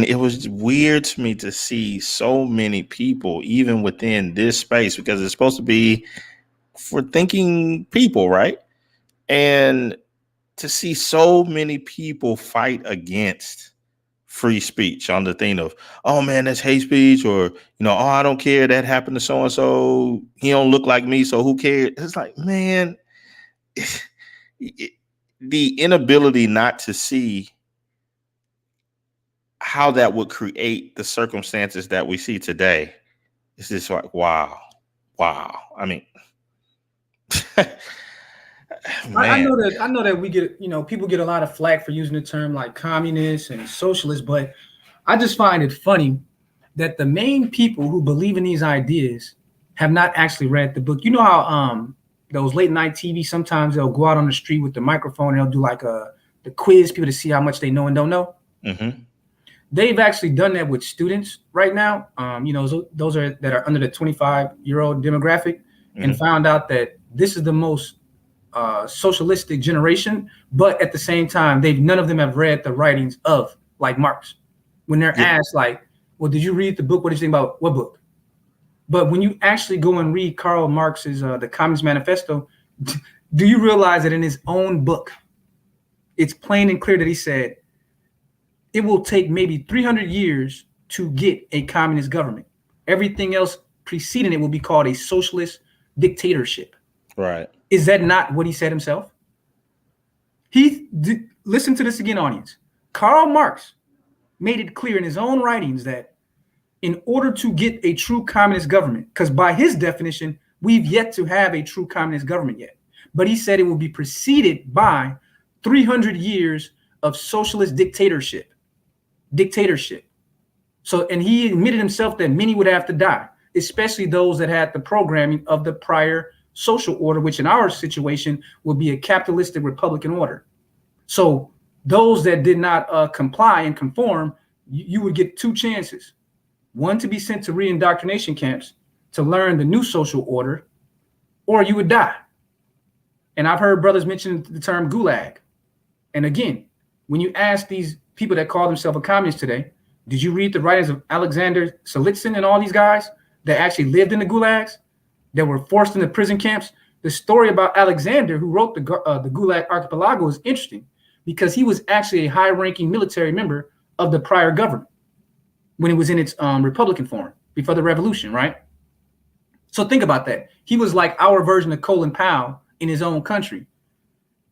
S2: it was weird to me to see so many people, even within this space, because it's supposed to be for thinking people, right? And to see so many people fight against free speech on the thing of, oh man, that's hate speech, or oh, I don't care, that happened to so and so, he don't look like me, so who cares? It's like, man, the inability not to see how that would create the circumstances that we see today is just like, wow. I mean,
S1: I know that we get, people get a lot of flack for using the term like communist and socialist, but I just find it funny that the main people who believe in these ideas have not actually read the book. You know how those late night TV, sometimes they'll go out on the street with the microphone and they'll do like the quiz people to see how much they know and don't know. Mm-hmm. They've actually done that with students right now. Those are that are under the 25-year-old demographic, mm-hmm. and found out that this is the most socialistic generation, but at the same time, none of them have read the writings of like Marx. When they're asked like, well, did you read the book? What did you think about what book? But when you actually go and read Karl Marx's The Communist Manifesto, do you realize that in his own book, it's plain and clear that he said it will take maybe 300 years to get a communist government. Everything else preceding it will be called a socialist dictatorship.
S2: Right.
S1: Is that not what he said himself? Listen to this again, audience. Karl Marx made it clear in his own writings that in order to get a true communist government, because by his definition, we've yet to have a true communist government yet, but he said it will be preceded by 300 years of socialist dictatorship. So, and he admitted himself that many would have to die, especially those that had the programming of the prior social order, which in our situation would be a capitalistic Republican order. So those that did not comply and conform, you would get two chances. One, to be sent to re-indoctrination camps to learn the new social order, or you would die. And I've heard brothers mention the term gulag. And again, when you ask these people that call themselves a communist today, did you read the writings of Alexander Solzhenitsyn and all these guys that actually lived in the gulags, that were forced into prison camps? The story about Alexander, who wrote the Gulag Archipelago, is interesting because he was actually a high-ranking military member of the prior government when it was in its Republican form before the revolution, right? So think about that. He was like our version of Colin Powell in his own country,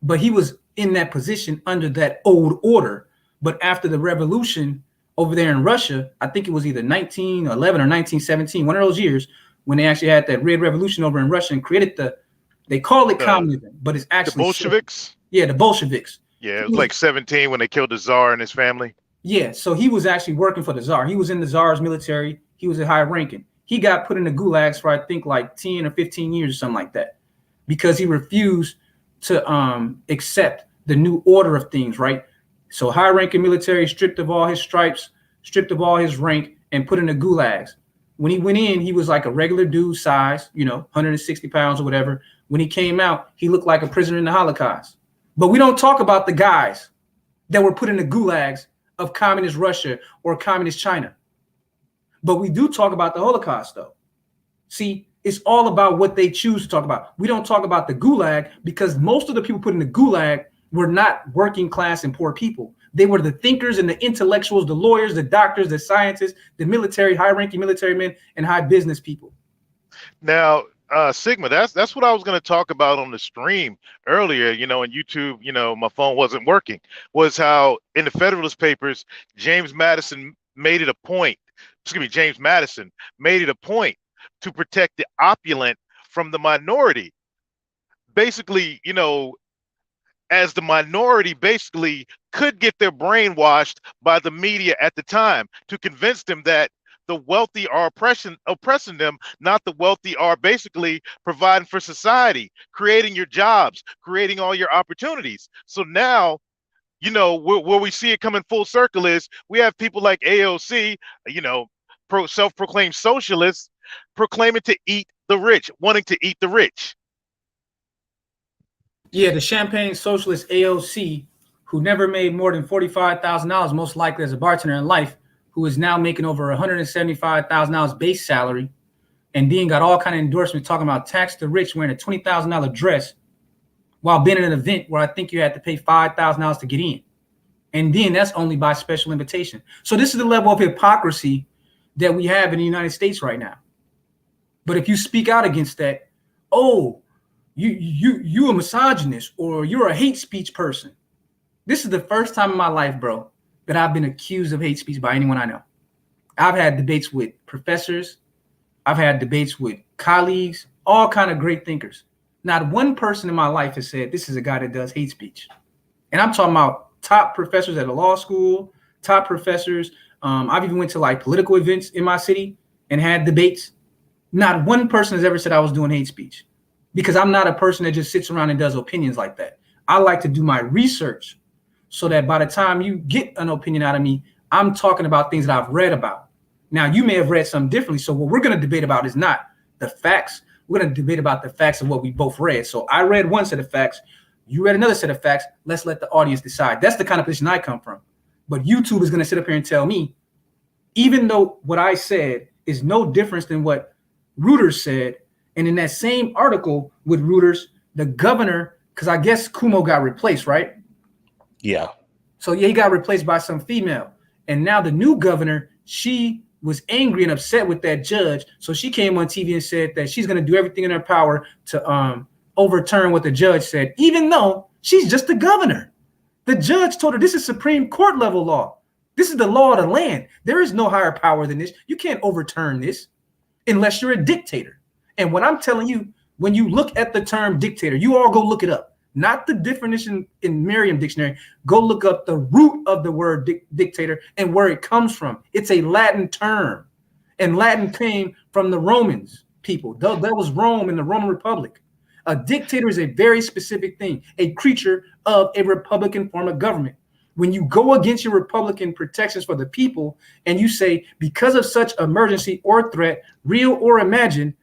S1: but he was in that position under that old order. But after the revolution over there in Russia, I think it was either 1911 or 1917, one of those years, when they actually had that red revolution over in Russia and created they call it communism, but it's actually
S3: the Bolsheviks.
S1: Yeah, the Bolsheviks.
S3: Yeah, it was like 17 when they killed the Tsar and his family.
S1: Yeah, so he was actually working for the Tsar. He was in the Tsar's military. He was a high ranking. He got put in the gulags for, I think, like 10 or 15 years or something like that, because he refused to accept the new order of things, right? So high ranking military, stripped of all his stripes, stripped of all his rank, and put in the gulags. When he went in, he was like a regular dude size, 160 pounds or whatever. When he came out, he looked like a prisoner in the Holocaust. But we don't talk about the guys that were put in the gulags of communist Russia or communist China. But we do talk about the Holocaust, though. See, it's all about what they choose to talk about. We don't talk about the gulag because most of the people put in the gulag were not working class and poor people. They were the thinkers and the intellectuals, the lawyers, the doctors, the scientists, the military, high-ranking military men, and high business people.
S3: Now, Sigma, that's what I was going to talk about on the stream earlier, in YouTube, my phone wasn't working, was how in the Federalist Papers, James Madison made it a point to protect the opulent from the minority. Basically, as the minority basically could get their brainwashed by the media at the time to convince them that the wealthy are oppressing them, not the wealthy are basically providing for society, creating your jobs, creating all your opportunities. So now, where we see it coming full circle is we have people like AOC, self-proclaimed socialists, proclaiming to eat the rich, wanting to eat the rich.
S1: Yeah, the champagne socialist AOC, who never made more than $45,000, most likely as a bartender in life, who is now making over $175,000 base salary, and then got all kind of endorsements talking about tax the rich, wearing a $20,000 dress while being at an event where I think you had to pay $5,000 to get in. And then that's only by special invitation. So this is the level of hypocrisy that we have in the United States right now. But if you speak out against that, you a misogynist or you're a hate speech person. This is the first time in my life, bro, that I've been accused of hate speech by anyone I know. I've had debates with professors. I've had debates with colleagues, all kind of great thinkers. Not one person in my life has said, this is a guy that does hate speech. And I'm talking about top professors at a law school, top professors. I've even went to like political events in my city and had debates. Not one person has ever said I was doing hate speech, because I'm not a person that just sits around and does opinions like that. I like to do my research so that by the time you get an opinion out of me, I'm talking about things that I've read about. Now, you may have read something differently. So what we're going to debate about is not the facts. We're going to debate about the facts of what we both read. So I read one set of facts. You read another set of facts. Let's let the audience decide. That's the kind of position I come from. But YouTube is going to sit up here and tell me, even though what I said is no difference than what Reuters said, and in that same article with Reuters, the governor, because I guess Cuomo got replaced, right?
S2: Yeah.
S1: So yeah, he got replaced by some female. And now the new governor, she was angry and upset with that judge. So she came on TV and said that she's going to do everything in her power to overturn what the judge said, even though she's just the governor. The judge told her this is Supreme Court level law. This is the law of the land. There is no higher power than this. You can't overturn this unless you're a dictator. And what I'm telling you, when you look at the term dictator, you all go look it up. Not the definition in Merriam Dictionary. Go look up the root of the word dictator and where it comes from. It's a Latin term. And Latin came from the Romans people. That was Rome and the Roman Republic. A dictator is a very specific thing, a creature of a republican form of government. When you go against your republican protections for the people and you say, because of such emergency or threat, real or imagined,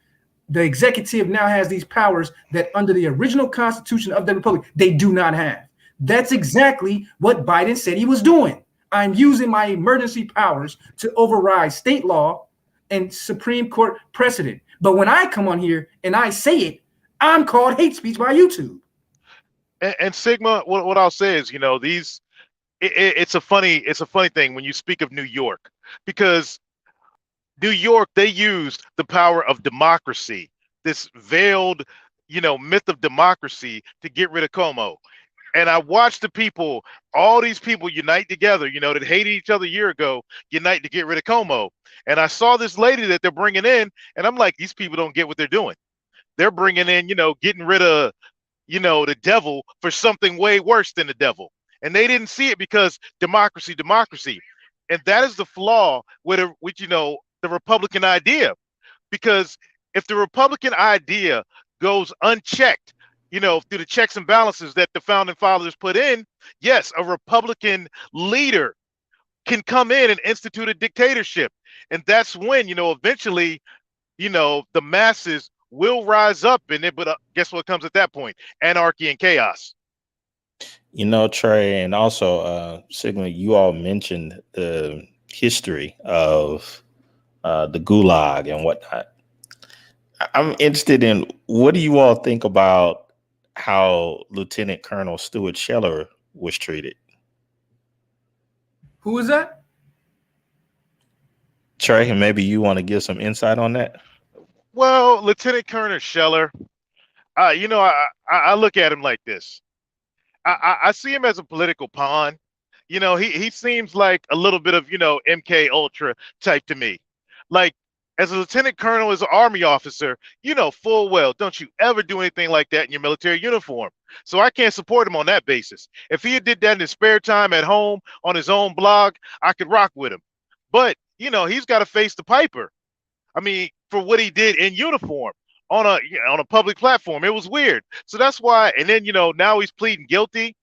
S1: the executive now has these powers that under the original constitution of the republic, they do not have. That's exactly what Biden said he was doing. I'm using my emergency powers to override state law and Supreme Court precedent. But when I come on here and I say it, I'm called hate speech by YouTube.
S3: And Sigma, what I'll say is, it's a funny thing when you speak of New York, because New York, they used the power of democracy this veiled, myth of democracy to get rid of Como. And I watched the people, all these people unite together, that hated each other a year ago, unite to get rid of Como. And I saw this lady that they're bringing in, and I'm like, these people don't get what they're doing. They're bringing in, getting rid of, the devil for something way worse than the devil. And they didn't see it because democracy. And that is the flaw with the Republican idea. Because if the Republican idea goes unchecked, through the checks and balances that the founding fathers put in, yes, a Republican leader can come in and institute a dictatorship. And that's when, eventually, the masses will rise up in it. But guess what comes at that point? Anarchy and chaos.
S2: Trey, and also Sigma, you all mentioned the history of the Gulag and whatnot. I'm interested in, what do you all think about how Lieutenant Colonel Stuart Scheller was treated?
S1: Who is that?
S2: Trey, and maybe you want to give some insight on that.
S3: Well, Lieutenant Colonel Scheller, I look at him like this. I see him as a political pawn. He seems like a little bit of, MK Ultra type to me. Like, as a lieutenant colonel, as an army officer, full well, don't you ever do anything like that in your military uniform. So I can't support him on that basis. If he did that in his spare time at home on his own blog, I could rock with him. But, he's got to face the piper. I mean, for what he did in uniform on a public platform, it was weird. So that's why. And then, now he's pleading guilty.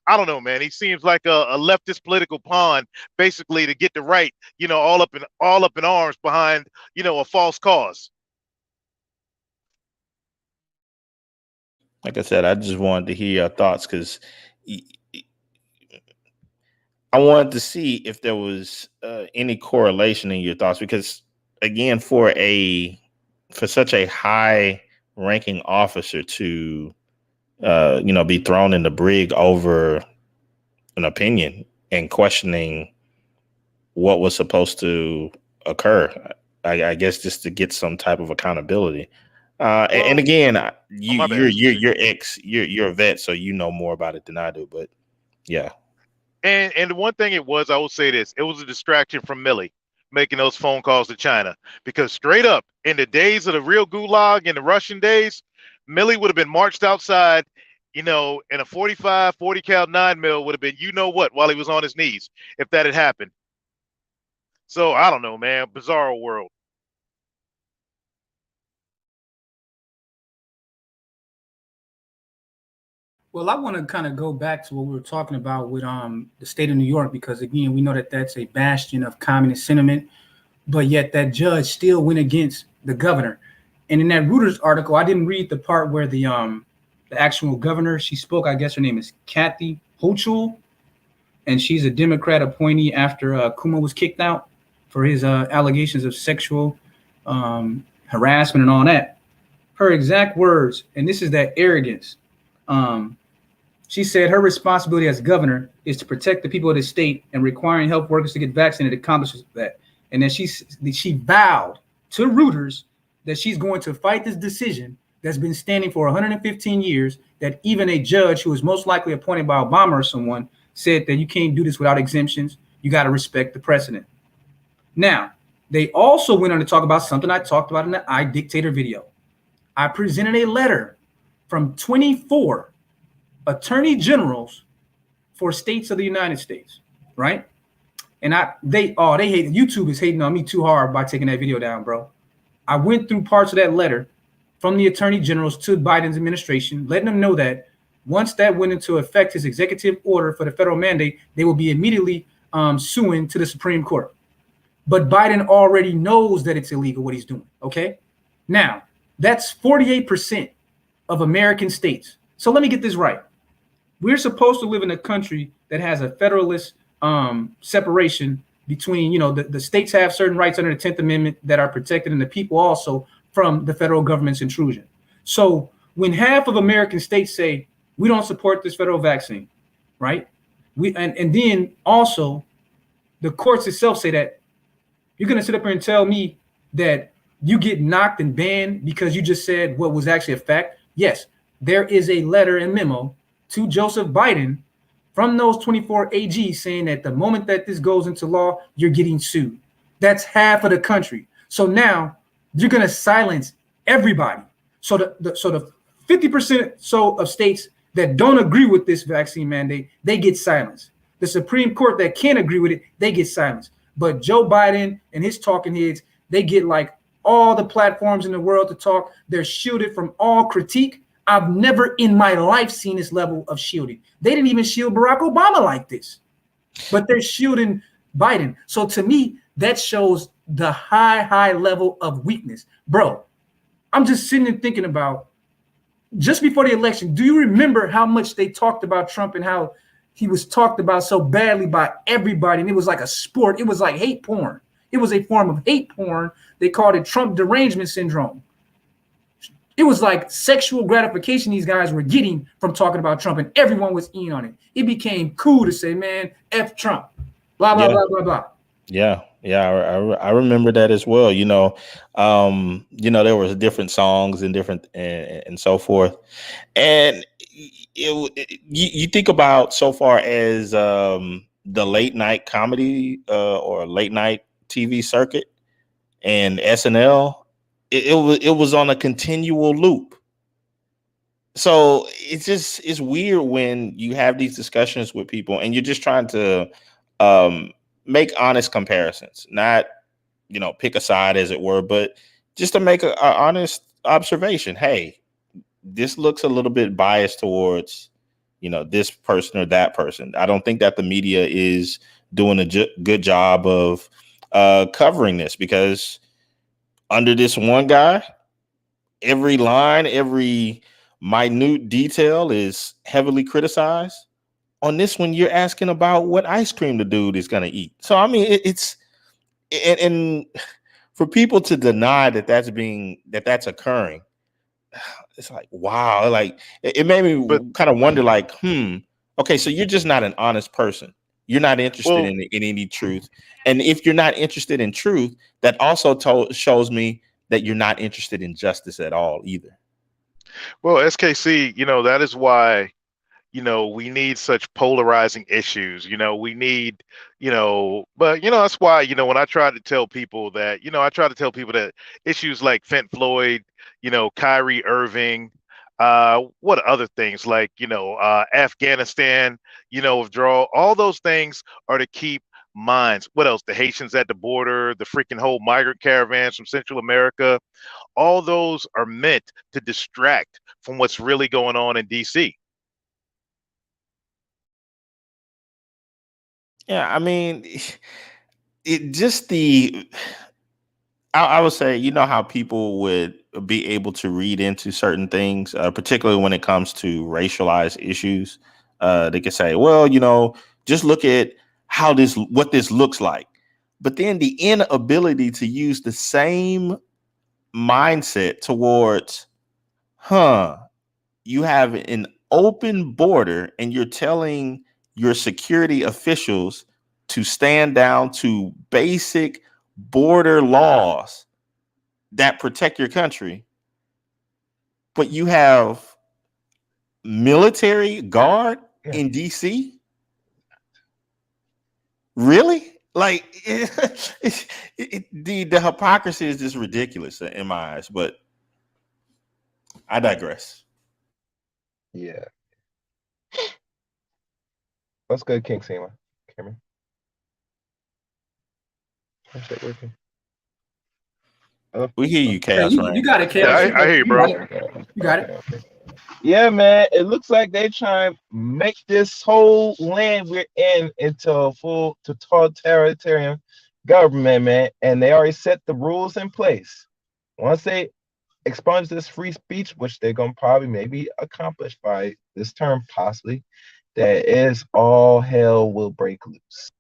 S3: I don't know, man. He seems like a leftist political pawn, basically, to get the right, all up in arms behind, a false cause.
S2: Like I said, I just wanted to hear your thoughts, because I wanted to see if there was any correlation in your thoughts, because again, for such a high-ranking officer to be thrown in the brig over an opinion and questioning what was supposed to occur, I guess just to get some type of accountability. And again, you're a vet, so you know more about it than I do. But yeah.
S3: And the one thing I will say this: it was a distraction from Millie making those phone calls to China, because straight up in the days of the real Gulag, in the Russian days, Millie would have been marched outside, in a 40 cal 9 mil would have been, while he was on his knees, if that had happened. So I don't know, man. Bizarro world.
S1: Well, I want to kind of go back to what we were talking about with the state of New York, because again, we know that that's a bastion of communist sentiment, but yet that judge still went against the governor. And in that Reuters article, I didn't read the part where the actual governor, she spoke. I guess her name is Kathy Hochul, and she's a Democrat appointee after Kuma was kicked out for his allegations of sexual harassment and all that. Her exact words, and this is that arrogance. She said her responsibility as governor is to protect the people of the state, and requiring health workers to get vaccinated accomplishes that. And then she vowed to Reuters that she's going to fight this decision that's been standing for 115 years, that even a judge who was most likely appointed by Obama or someone said that you can't do this without exemptions. You got to respect the precedent. Now, they also went on to talk about something I talked about in the Dictator video. I presented a letter from 24 attorney generals for states of the United States, right? And they hate, YouTube is hating on me too hard by taking that video down, bro. I went through parts of that letter from the attorney generals to Biden's administration, letting them know that once that went into effect, his executive order for the federal mandate, they will be immediately suing to the Supreme Court. But Biden already knows that it's illegal what he's doing, okay? Now, that's 48% of American states. So let me get this right. We're supposed to live in a country that has a federalist separation between, the states have certain rights under the 10th Amendment that are protected, and the people also from the federal government's intrusion. So when half of American states say, we don't support this federal vaccine, right? And then also the courts itself say that, you're going to sit up here and tell me that you get knocked and banned because you just said what was actually a fact. Yes, there is a letter and memo to Joseph Biden from those 24 AGs saying that the moment that this goes into law, you're getting sued. That's half of the country. So now you're going to silence everybody. So the 50% so of states that don't agree with this vaccine mandate, they get silenced. The Supreme Court that can't agree with it, they get silenced. But Joe Biden and his talking heads, they get like all the platforms in the world to talk. They're shielded from all critique. I've never in my life seen this level of shielding. They didn't even shield Barack Obama like this, but they're shielding Biden. So to me, that shows the high level of weakness. Bro, I'm just sitting and thinking about just before the election, do you remember how much they talked about Trump and how he was talked about so badly by everybody? And it was like a sport. It was like hate porn. It was a form of hate porn. They called it Trump derangement syndrome. It was like sexual gratification these guys were getting from talking about Trump, and everyone was in on it. It became cool to say, man, F Trump, blah, blah, blah, blah, blah.
S2: Yeah. I remember that as well. There was different songs and different and so forth. And you think about so far as the late night comedy or late night TV circuit and SNL, it was on a continual loop. So it's weird when you have these discussions with people and you're just trying to make honest comparisons, not pick a side as it were, but just to make an honest observation. Hey, this looks a little bit biased towards this person or that person. I don't think that the media is doing a good job of covering this, because under this one guy, every line, every minute detail is heavily criticized. On this one, you're asking about what ice cream the dude is going to eat. So, I mean, and for people to deny that's occurring, it's like, wow. Like, it made me kind of wonder, like, okay, so you're just not an honest person. You're not interested in any truth. And if you're not interested in truth, that also shows me that you're not interested in justice at all either.
S3: Well, SKC, that is why, we need such polarizing issues. We need, but that's why, when I try to tell people that, issues like Fent Floyd, Kyrie Irving, what other things like, Afghanistan, withdrawal, all those things are to keep minds. What else? The Haitians at the border, the freaking whole migrant caravans from Central America, all those are meant to distract from what's really going on in DC.
S2: Yeah, I mean, I would say, how people would be able to read into certain things, particularly when it comes to racialized issues. They could say, well, just look at what this looks like. But then the inability to use the same mindset towards, you have an open border and you're telling your security officials to stand down to basic border laws that protect your country, but you have military guard in DC. Really? Like, the hypocrisy is just ridiculous in my eyes, but I digress.
S4: Yeah. What's good, King Sema? Cameron? How's that working?
S2: We hear you, Chaos.
S1: Hey, you got it, Chaos.
S3: Yeah, I hear you, bro.
S1: You got it.
S4: Okay. Yeah, man. It looks like they try and make this whole land we're in into a full totalitarian government, man. And they already set the rules in place. Once they expunge this free speech, which they're gonna probably maybe accomplish by this term, possibly, that is all hell will break loose.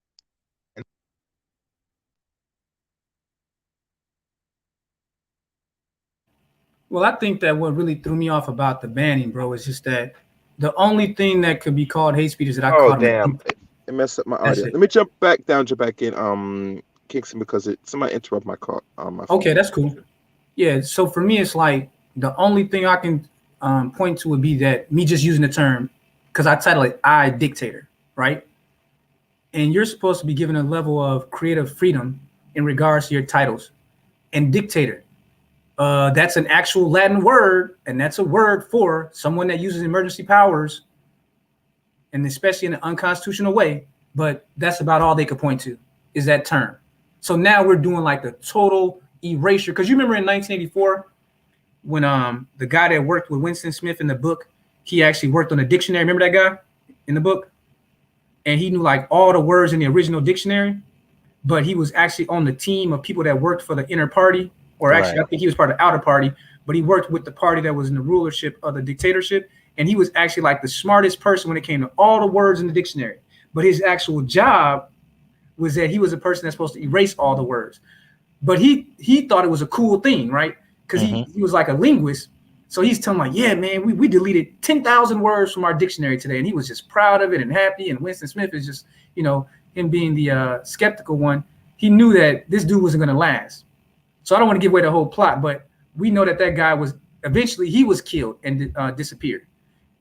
S1: Well, I think that what really threw me off about the banning, bro, is just that the only thing that could be called hate speech is that I called
S5: damn. It messed up my audio. Let me jump back in, Kingston, because somebody interrupted my call. My phone.
S1: Okay, that's cool. Yeah. So for me, it's like the only thing I can point to would be that me just using the term because I title it "I Dictator," right? And you're supposed to be given a level of creative freedom in regards to your titles. And dictator, that's an actual Latin word, and that's a word for someone that uses emergency powers, and especially in an unconstitutional way. But that's about all they could point to is that term. So now we're doing like the total erasure. Because you remember in 1984 when the guy that worked with Winston Smith in the book, he actually worked on a dictionary. Remember that guy in the book? And he knew like all the words in the original dictionary, but he was actually on the team of people that worked for the inner party, or actually, I think he was part of the outer party, but he worked with the party that was in the rulership of the dictatorship. And he was actually like the smartest person when it came to all the words in the dictionary. But his actual job was that he was a person that's supposed to erase all the words. But he thought it was a cool thing, right? Because he was like a linguist. So he's telling like, yeah, man, we deleted 10,000 words from our dictionary today. And he was just proud of it and happy. And Winston Smith is just, you know, him being the skeptical one. He knew that this dude wasn't going to last. So I don't want to give away the whole plot, but we know that that guy was eventually he was killed and disappeared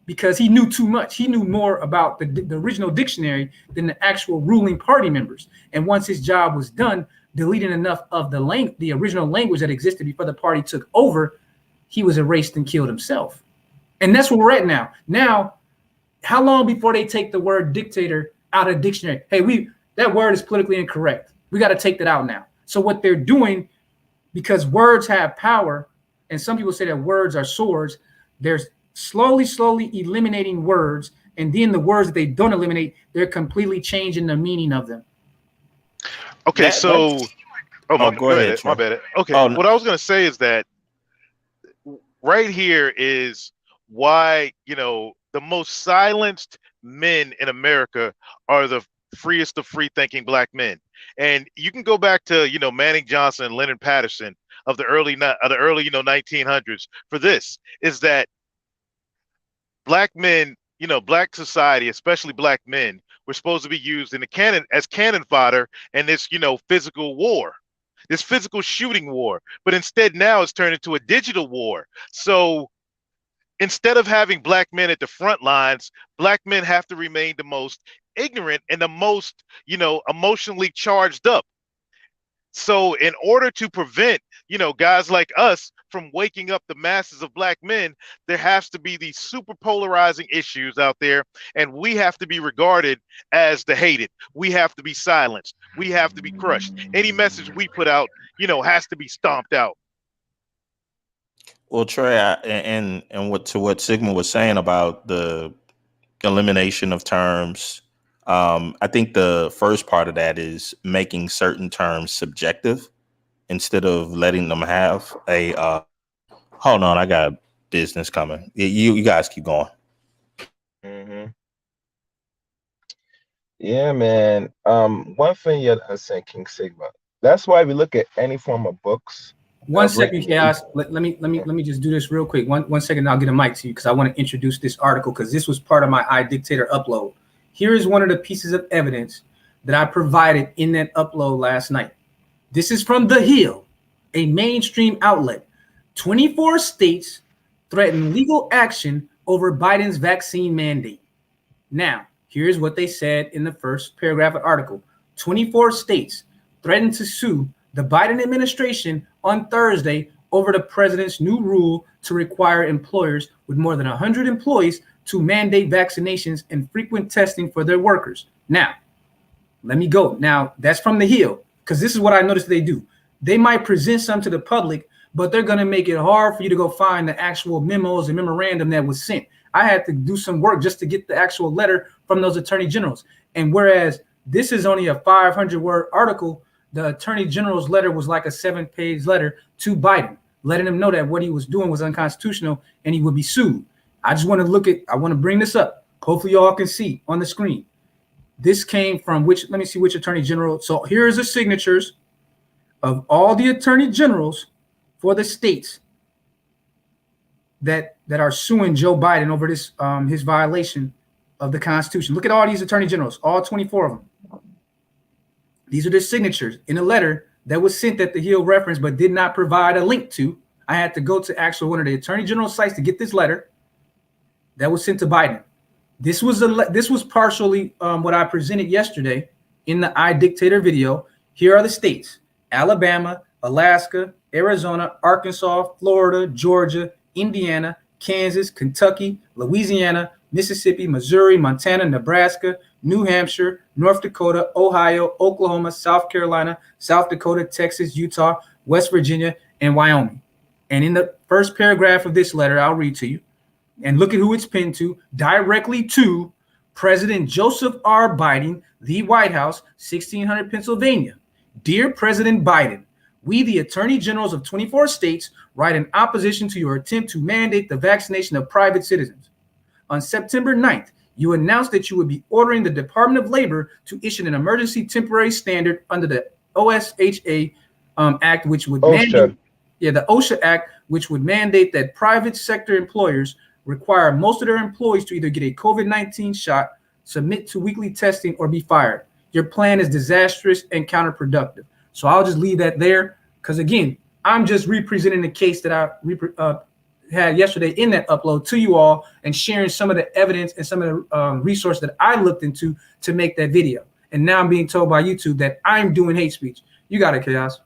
S1: because he knew too much. He knew more about the original dictionary than the actual ruling party members. And once his job was done, deleting enough of the original language that existed before the party took over, he was erased and killed himself. And that's where we're at now. Now, how long before they take the word dictator out of the dictionary? Hey, that word is politically incorrect. We got to take that out now. So what they're doing, because words have power, and some people say that words are swords, they're slowly eliminating words, and then the words that they don't eliminate, they're completely changing the meaning of them.
S3: Okay, so
S2: go ahead.
S3: My bad. Okay,
S2: Oh, no.
S3: What I was gonna say is that right here is why, you know, the most silenced men in America are the freest of free thinking black men. And you can go back to, you know, Manning Johnson and Leonard Patterson of the early 1900s for this, is that black men, you know, black society, especially black men, were supposed to be used in the cannon fodder in this, you know, physical war, this physical shooting war. But instead now it's turned into a digital war. So instead of having black men at the front lines, black men have to remain the most ignorant and the most, you know, emotionally charged up. So in order to prevent, you know, guys like us from waking up the masses of black men, there has to be these super polarizing issues out there, and we have to be regarded as the hated. We have to be silenced. We have to be crushed. Any message we put out, you know, has to be stomped out.
S2: Well, Trey, and what Sigma was saying about the elimination of terms, I think the first part of that is making certain terms subjective instead of letting them have a. Hold on, I got business coming. You guys keep going.
S4: Yeah, man. One thing you're saying, King Sigma. That's why we look at any form of books.
S1: One second, Chaos. Let me just do this real quick. One second, I'll get a mic to you because I want to introduce this article because this was part of my I Dictator upload. Here is one of the pieces of evidence that I provided in that upload last night. This is from The Hill, a mainstream outlet. 24 states threaten legal action over Biden's vaccine mandate. Now, here's what they said in the first paragraph of the article. 24 states threatened to sue the Biden administration on Thursday over the president's new rule to require employers with more than 100 employees to mandate vaccinations and frequent testing for their workers. Now, let me go. Now, that's from The Hill, because this is what I noticed they do. They might present some to the public, but they're going to make it hard for you to go find the actual memos and memorandum that was sent. I had to do some work just to get the actual letter from those attorney generals. And whereas this is only a 500-word article, the attorney general's letter was like a 7-page letter to Biden, letting him know that what he was doing was unconstitutional and he would be sued. I want to bring this up. Hopefully y'all can see on the screen. This came from let me see which attorney general. So here's the signatures of all the attorney generals for the states that are suing Joe Biden over this his violation of the Constitution. Look at all these attorney generals, all 24 of them. These are their signatures in a letter that was sent that the Hill referenced but did not provide a link to. I had to go to actual one of the Attorney General's sites to get this letter that was sent to Biden. This was partially what I presented yesterday in the Dictator video. Here are the states: Alabama, Alaska, Arizona, Arkansas, Florida, Georgia, Indiana, Kansas, Kentucky, Louisiana, Mississippi, Missouri, Montana, Nebraska, New Hampshire, North Dakota, Ohio, Oklahoma, South Carolina, South Dakota, Texas, Utah, West Virginia, and Wyoming. And in the first paragraph of this letter, I'll read to you. And look at who it's pinned to, directly to President Joseph R. Biden, the White House, 1600 Pennsylvania. Dear President Biden, we, the Attorney Generals of 24 states, write in opposition to your attempt to mandate the vaccination of private citizens. On September 9th, you announced that you would be ordering the Department of Labor to issue an emergency temporary standard under the OSHA Act, which would mandate, the OSHA Act, which would mandate that private sector employers require most of their employees to either get a COVID-19 shot, submit to weekly testing, or be fired. Your plan is disastrous and counterproductive. So I'll just leave that there because, again, I'm just representing the case that I had yesterday in that upload to you all and sharing some of the evidence and some of the resources that I looked into to make that video. And now I'm being told by YouTube that I'm doing hate speech. You got it, Chaos.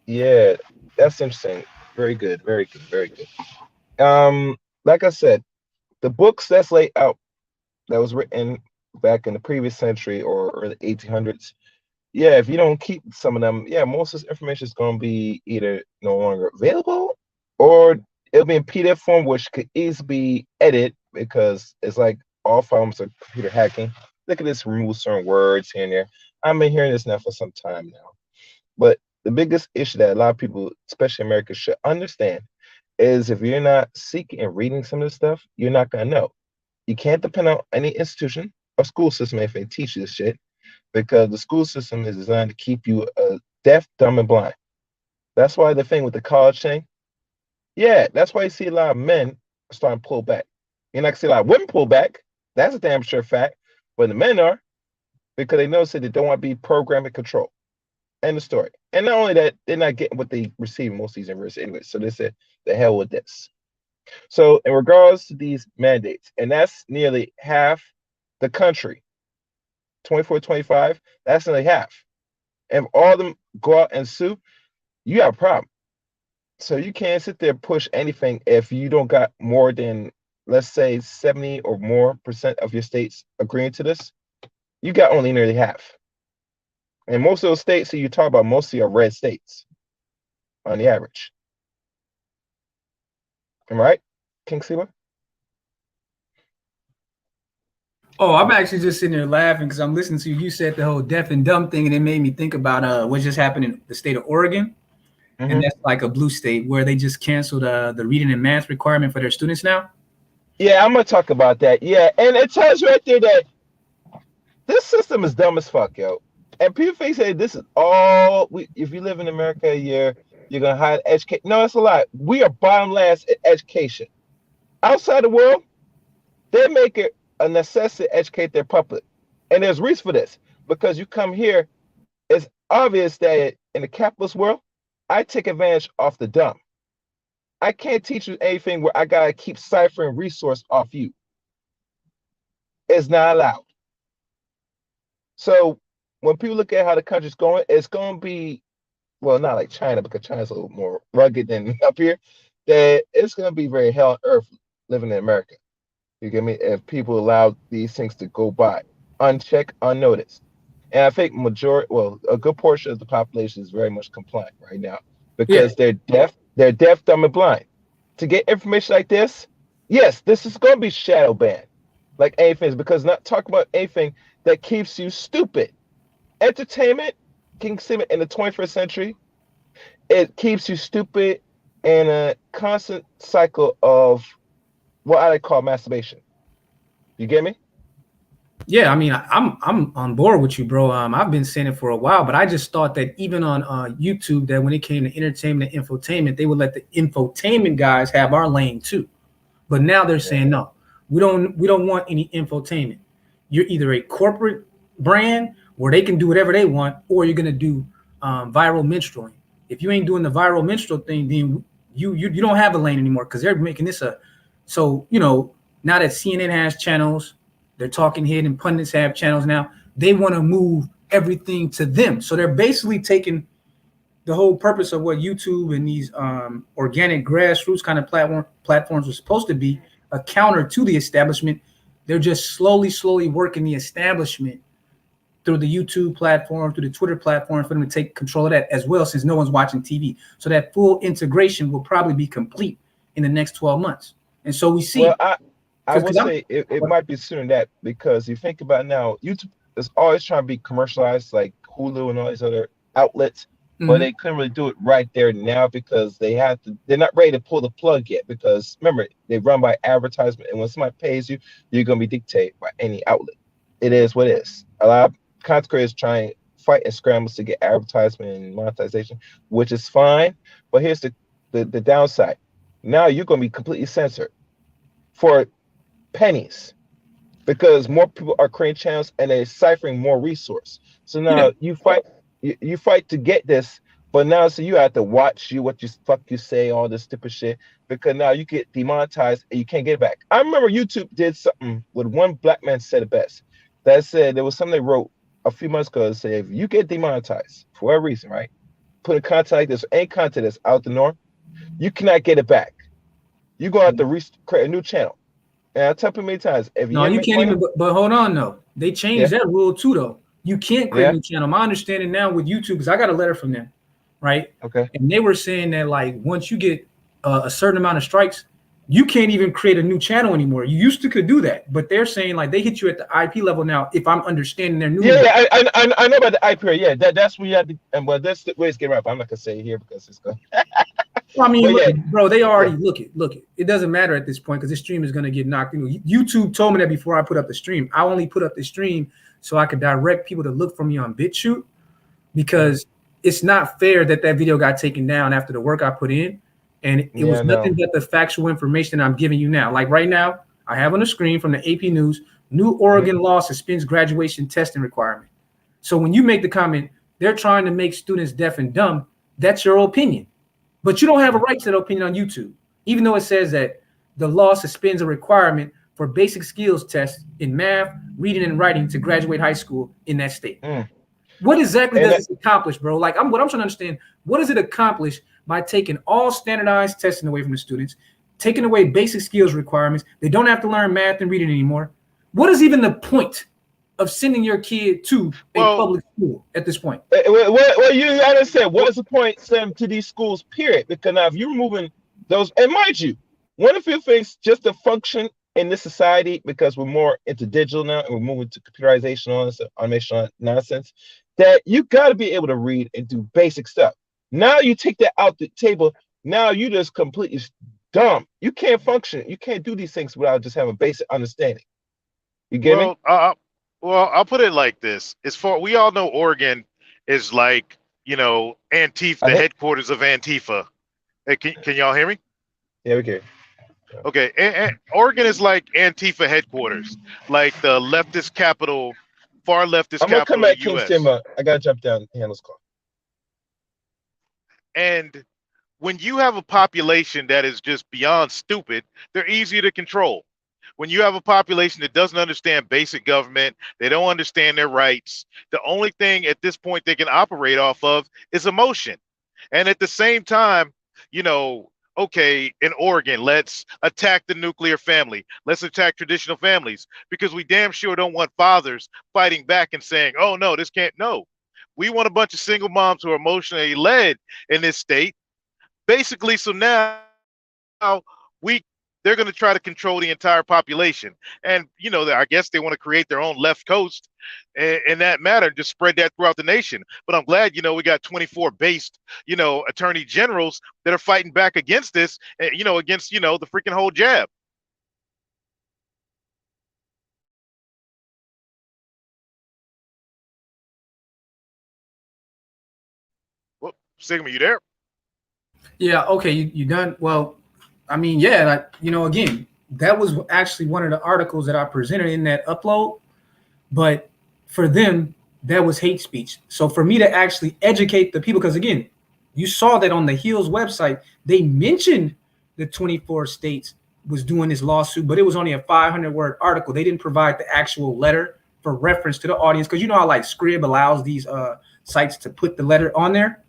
S4: Yeah, that's interesting. Very good. Very good. Very good. Like I said, the books that's laid out that was written back in the previous century or early 1800s, yeah, if you don't keep some of them, yeah, most of this information is going to be either no longer available or it'll be in PDF form, which could easily be edited because it's like all forms of computer hacking. Look at this, remove certain words here and there. I've been hearing this now for some time now. But the biggest issue that a lot of people, especially America, should understand is if you're not seeking and reading some of this stuff, you're not going to know. You can't depend on any institution or school system if they teach you this shit, because the school system is designed to keep you deaf, dumb, and blind. That's why the thing with the college thing, yeah, that's why you see a lot of men starting to pull back. You're not going to see a lot of women pull back. That's a damn sure fact. But the men are, because they notice that they don't want to be programmed and controlled. End of story. And not only that, they're not getting what they receive in most of these universities anyway. So they said, the hell with this. So in regards to these mandates, and that's nearly half the country, 24, 25, that's nearly half. And if all of them go out and sue, you have a problem. So you can't sit there and push anything if you don't got more than, let's say, 70 or more % of your states agreeing to this. You got only nearly half. And most of those states that you talk about mostly are red states on the average. Am I right, King Seba?
S1: Oh, I'm actually just sitting there laughing because I'm listening to you. You said the whole deaf and dumb thing, and it made me think about what just happened in the state of Oregon. Mm-hmm. And that's like a blue state where they just canceled the reading and math requirement for their students now.
S4: Yeah, I'm going to talk about that. Yeah, and it tells you right there that this system is dumb as fuck, yo. And people think say this is all if you live in America, you're gonna hide education. No, that's a lie. We are bottom last at education. Outside the world, they make it a necessity to educate their public. And there's reason for this. Because you come here, it's obvious that in the capitalist world, I take advantage of the dumb. I can't teach you anything where I gotta keep ciphering resource off you. It's not allowed. So when people look at how the country's going, it's going to be, well, not like China, because China's a little more rugged than up here, that it's going to be very hell on earth living in America. You get me? If people allow these things to go by, unchecked, unnoticed. And I think a good portion of the population is very much compliant right now because they're deaf, dumb, and blind. To get information like this, yes, this is going to be shadow banned, like anything, because not talking about anything that keeps you stupid. Entertainment, King Simon, in the 21st century, it keeps you stupid in a constant cycle of what I call masturbation. You get me?
S1: Yeah, I mean, I'm on board with you, bro. I've been saying it for a while, but I just thought that even on YouTube, that when it came to entertainment and infotainment, they would let the infotainment guys have our lane too. But now they're saying no, we don't want any infotainment. You're either a corporate brand where they can do whatever they want, or you're gonna do viral minstrelling. If you ain't doing the viral minstrel thing, then you don't have a lane anymore, because they're making this a. So now that CNN has channels, they're talking head and pundits have channels now. They want to move everything to them. So they're basically taking the whole purpose of what YouTube and these organic grassroots kind of platforms were supposed to be, a counter to the establishment. They're just slowly working the establishment through the YouTube platform, through the Twitter platform, for them to take control of that as well, since no one's watching TV. So that full integration will probably be complete in the next 12 months. And so we see.
S4: Well, I would say it might be sooner than that, because you think about now, YouTube is always trying to be commercialized, like Hulu and all these other outlets, but they couldn't really do it right there now, because they're not ready to pull the plug yet, because remember, they run by advertisement, and when somebody pays you, you're going to be dictated by any outlet. It is what it is. A lot of content creators try and fight and scrambles to get advertisement and monetization, which is fine, but here's the downside. Now you're going to be completely censored for pennies, because more people are creating channels and they're ciphering more resource. So now you fight to get this, but now so you have to watch what you say, all this stupid shit, because now you get demonetized and you can't get it back. I remember YouTube did something with one black man said it best. That said, there was something they wrote a few months ago that said, if you get demonetized for whatever reason, right? Put a content like this, any content that's out the norm, you cannot get it back. You're gonna have to create a new channel. And I tell people many times, if you
S1: can't even. But hold on, though. They changed that rule too, though. You can't create a new channel. My understanding now with YouTube, because I got a letter from them, right?
S4: Okay.
S1: And they were saying that like once you get a certain amount of strikes, you can't even create a new channel anymore. You used to could do that, but they're saying like they hit you at the IP level now. If I'm understanding their new.
S4: Yeah, I know about the IP. Yeah, that's where you have to. And well, that's the way it's getting right. But I'm not gonna say it here because it's going.
S1: Well, I mean, bro, they already look it. It doesn't matter at this point because this stream is going to get knocked. YouTube told me that before I put up the stream. I only put up the stream so I could direct people to look for me on BitChute, because it's not fair that video got taken down after the work I put in, and it was nothing but the factual information I'm giving you now. Like right now, I have on the screen from the AP News: new Oregon law suspends graduation testing requirement. So when you make the comment, they're trying to make students deaf and dumb. That's your opinion. But you don't have a right to that opinion on YouTube, even though it says that the law suspends a requirement for basic skills tests in math, reading, and writing to graduate high school in that state. What exactly does this accomplish, bro? Like, what I'm trying to understand, what does it accomplish by taking all standardized testing away from the students, taking away basic skills requirements? They don't have to learn math and reading anymore. What is even the point of sending your kid to a public school at this point?
S4: Well, you understand what is the point sending them to these schools, period? Because now if you're removing those, and mind you, one of the few things just to function in this society, because we're more into digital now and we're moving to computerization, all this automation nonsense, that you got to be able to read and do basic stuff. Now you take that out the table, now you just completely dumb. You can't function. You can't do these things without just having a basic understanding. You get me?
S3: Well, I'll put it like this. We all know Oregon is like, Antifa, the headquarters of Antifa. Hey, can y'all hear me?
S4: Yeah, we can.
S3: Okay. And Oregon is like Antifa headquarters, like the leftist capital, far leftist capital of the US. I'm going to come back, King.
S4: I got to jump down and handle this call.
S3: And when you have a population that is just beyond stupid, they're easier to control. When you have a population that doesn't understand basic government, they don't understand their rights, the only thing at this point they can operate off of is emotion. And at the same time, okay, in Oregon, let's attack the nuclear family. Let's attack traditional families, because we damn sure don't want fathers fighting back and saying, oh, no, this can't. No, we want a bunch of single moms who are emotionally led in this state. Basically, so now they're going to try to control the entire population. And, I guess they want to create their own left coast in that matter, just spread that throughout the nation. But I'm glad, we got 24 based, attorney generals that are fighting back against this, against, the freaking whole jab. Well, Sigma, you there?
S1: Yeah. Okay. You done? Well, I mean, yeah, again, that was actually one of the articles that I presented in that upload. But for them, that was hate speech. So for me to actually educate the people, because again, you saw that on the Hill's website, they mentioned the 24 states was doing this lawsuit, but it was only a 500-word article. They didn't provide the actual letter for reference to the audience, because you know how like Scrib allows these sites to put the letter on there?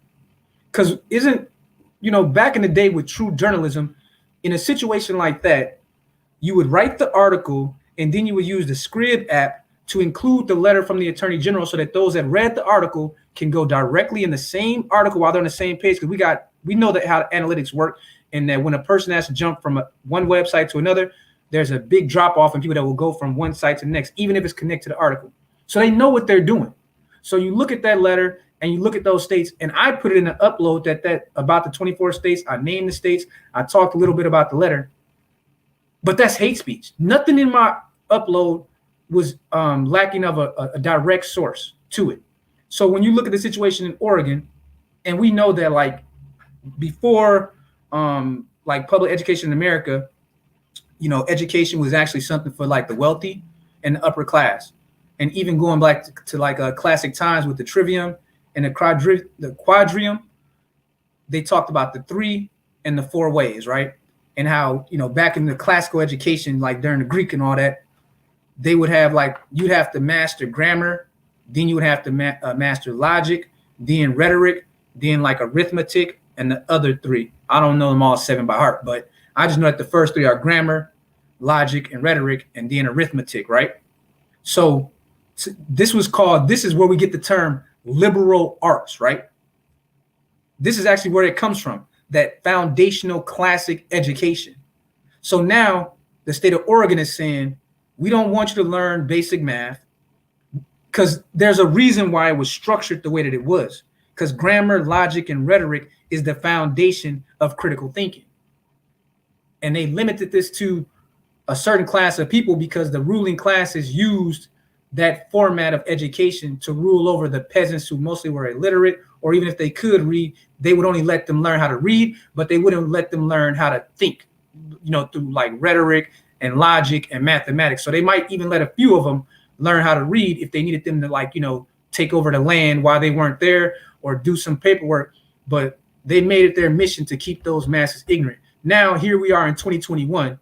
S1: Because isn't, you know, back in the day with true journalism, in a situation like that, you would write the article and then you would use the Scrib app to include the letter from the Attorney General so that those that read the article can go directly in the same article while they're on the same page. Because we know that how analytics work, and that when a person has to jump from one website to another, there's a big drop off in people that will go from one site to the next, even if it's connected to the article. So they know what they're doing. So you look at that letter and you look at those states, and I put it in an upload that about the 24 states. I named the states. I talked a little bit about the letter, but that's hate speech. Nothing in my upload was lacking of a direct source to it. So when you look at the situation in Oregon, and we know that like before like public education in America, you know, education was actually something for like the wealthy and the upper class. And even going back to like classic times with the trivium and the quadrium, they talked about the 3 and the 4 ways, right? And how, you know, back in the classical education, like during the Greek and all that, they would have like, you'd have to master grammar, then you would have to master logic, then rhetoric, then like arithmetic, and the other 3. I don't know them all 7 by heart, but I just know that the first 3 are grammar, logic, and rhetoric, and then arithmetic, right? So this is where we get the term liberal arts, right? This is actually where it comes from, that foundational classic education. So now the state of Oregon is saying, we don't want you to learn basic math, because there's a reason why it was structured the way that it was, because grammar, logic, and rhetoric is the foundation of critical thinking. And they limited this to a certain class of people because the ruling classes used that format of education to rule over the peasants who mostly were illiterate, or even if they could read, they would only let them learn how to read, but they wouldn't let them learn how to think, you know, through like rhetoric and logic and mathematics. So they might even let a few of them learn how to read if they needed them to, like, you know, take over the land while they weren't there or do some paperwork, but they made it their mission to keep those masses ignorant. Now here we are in 2021,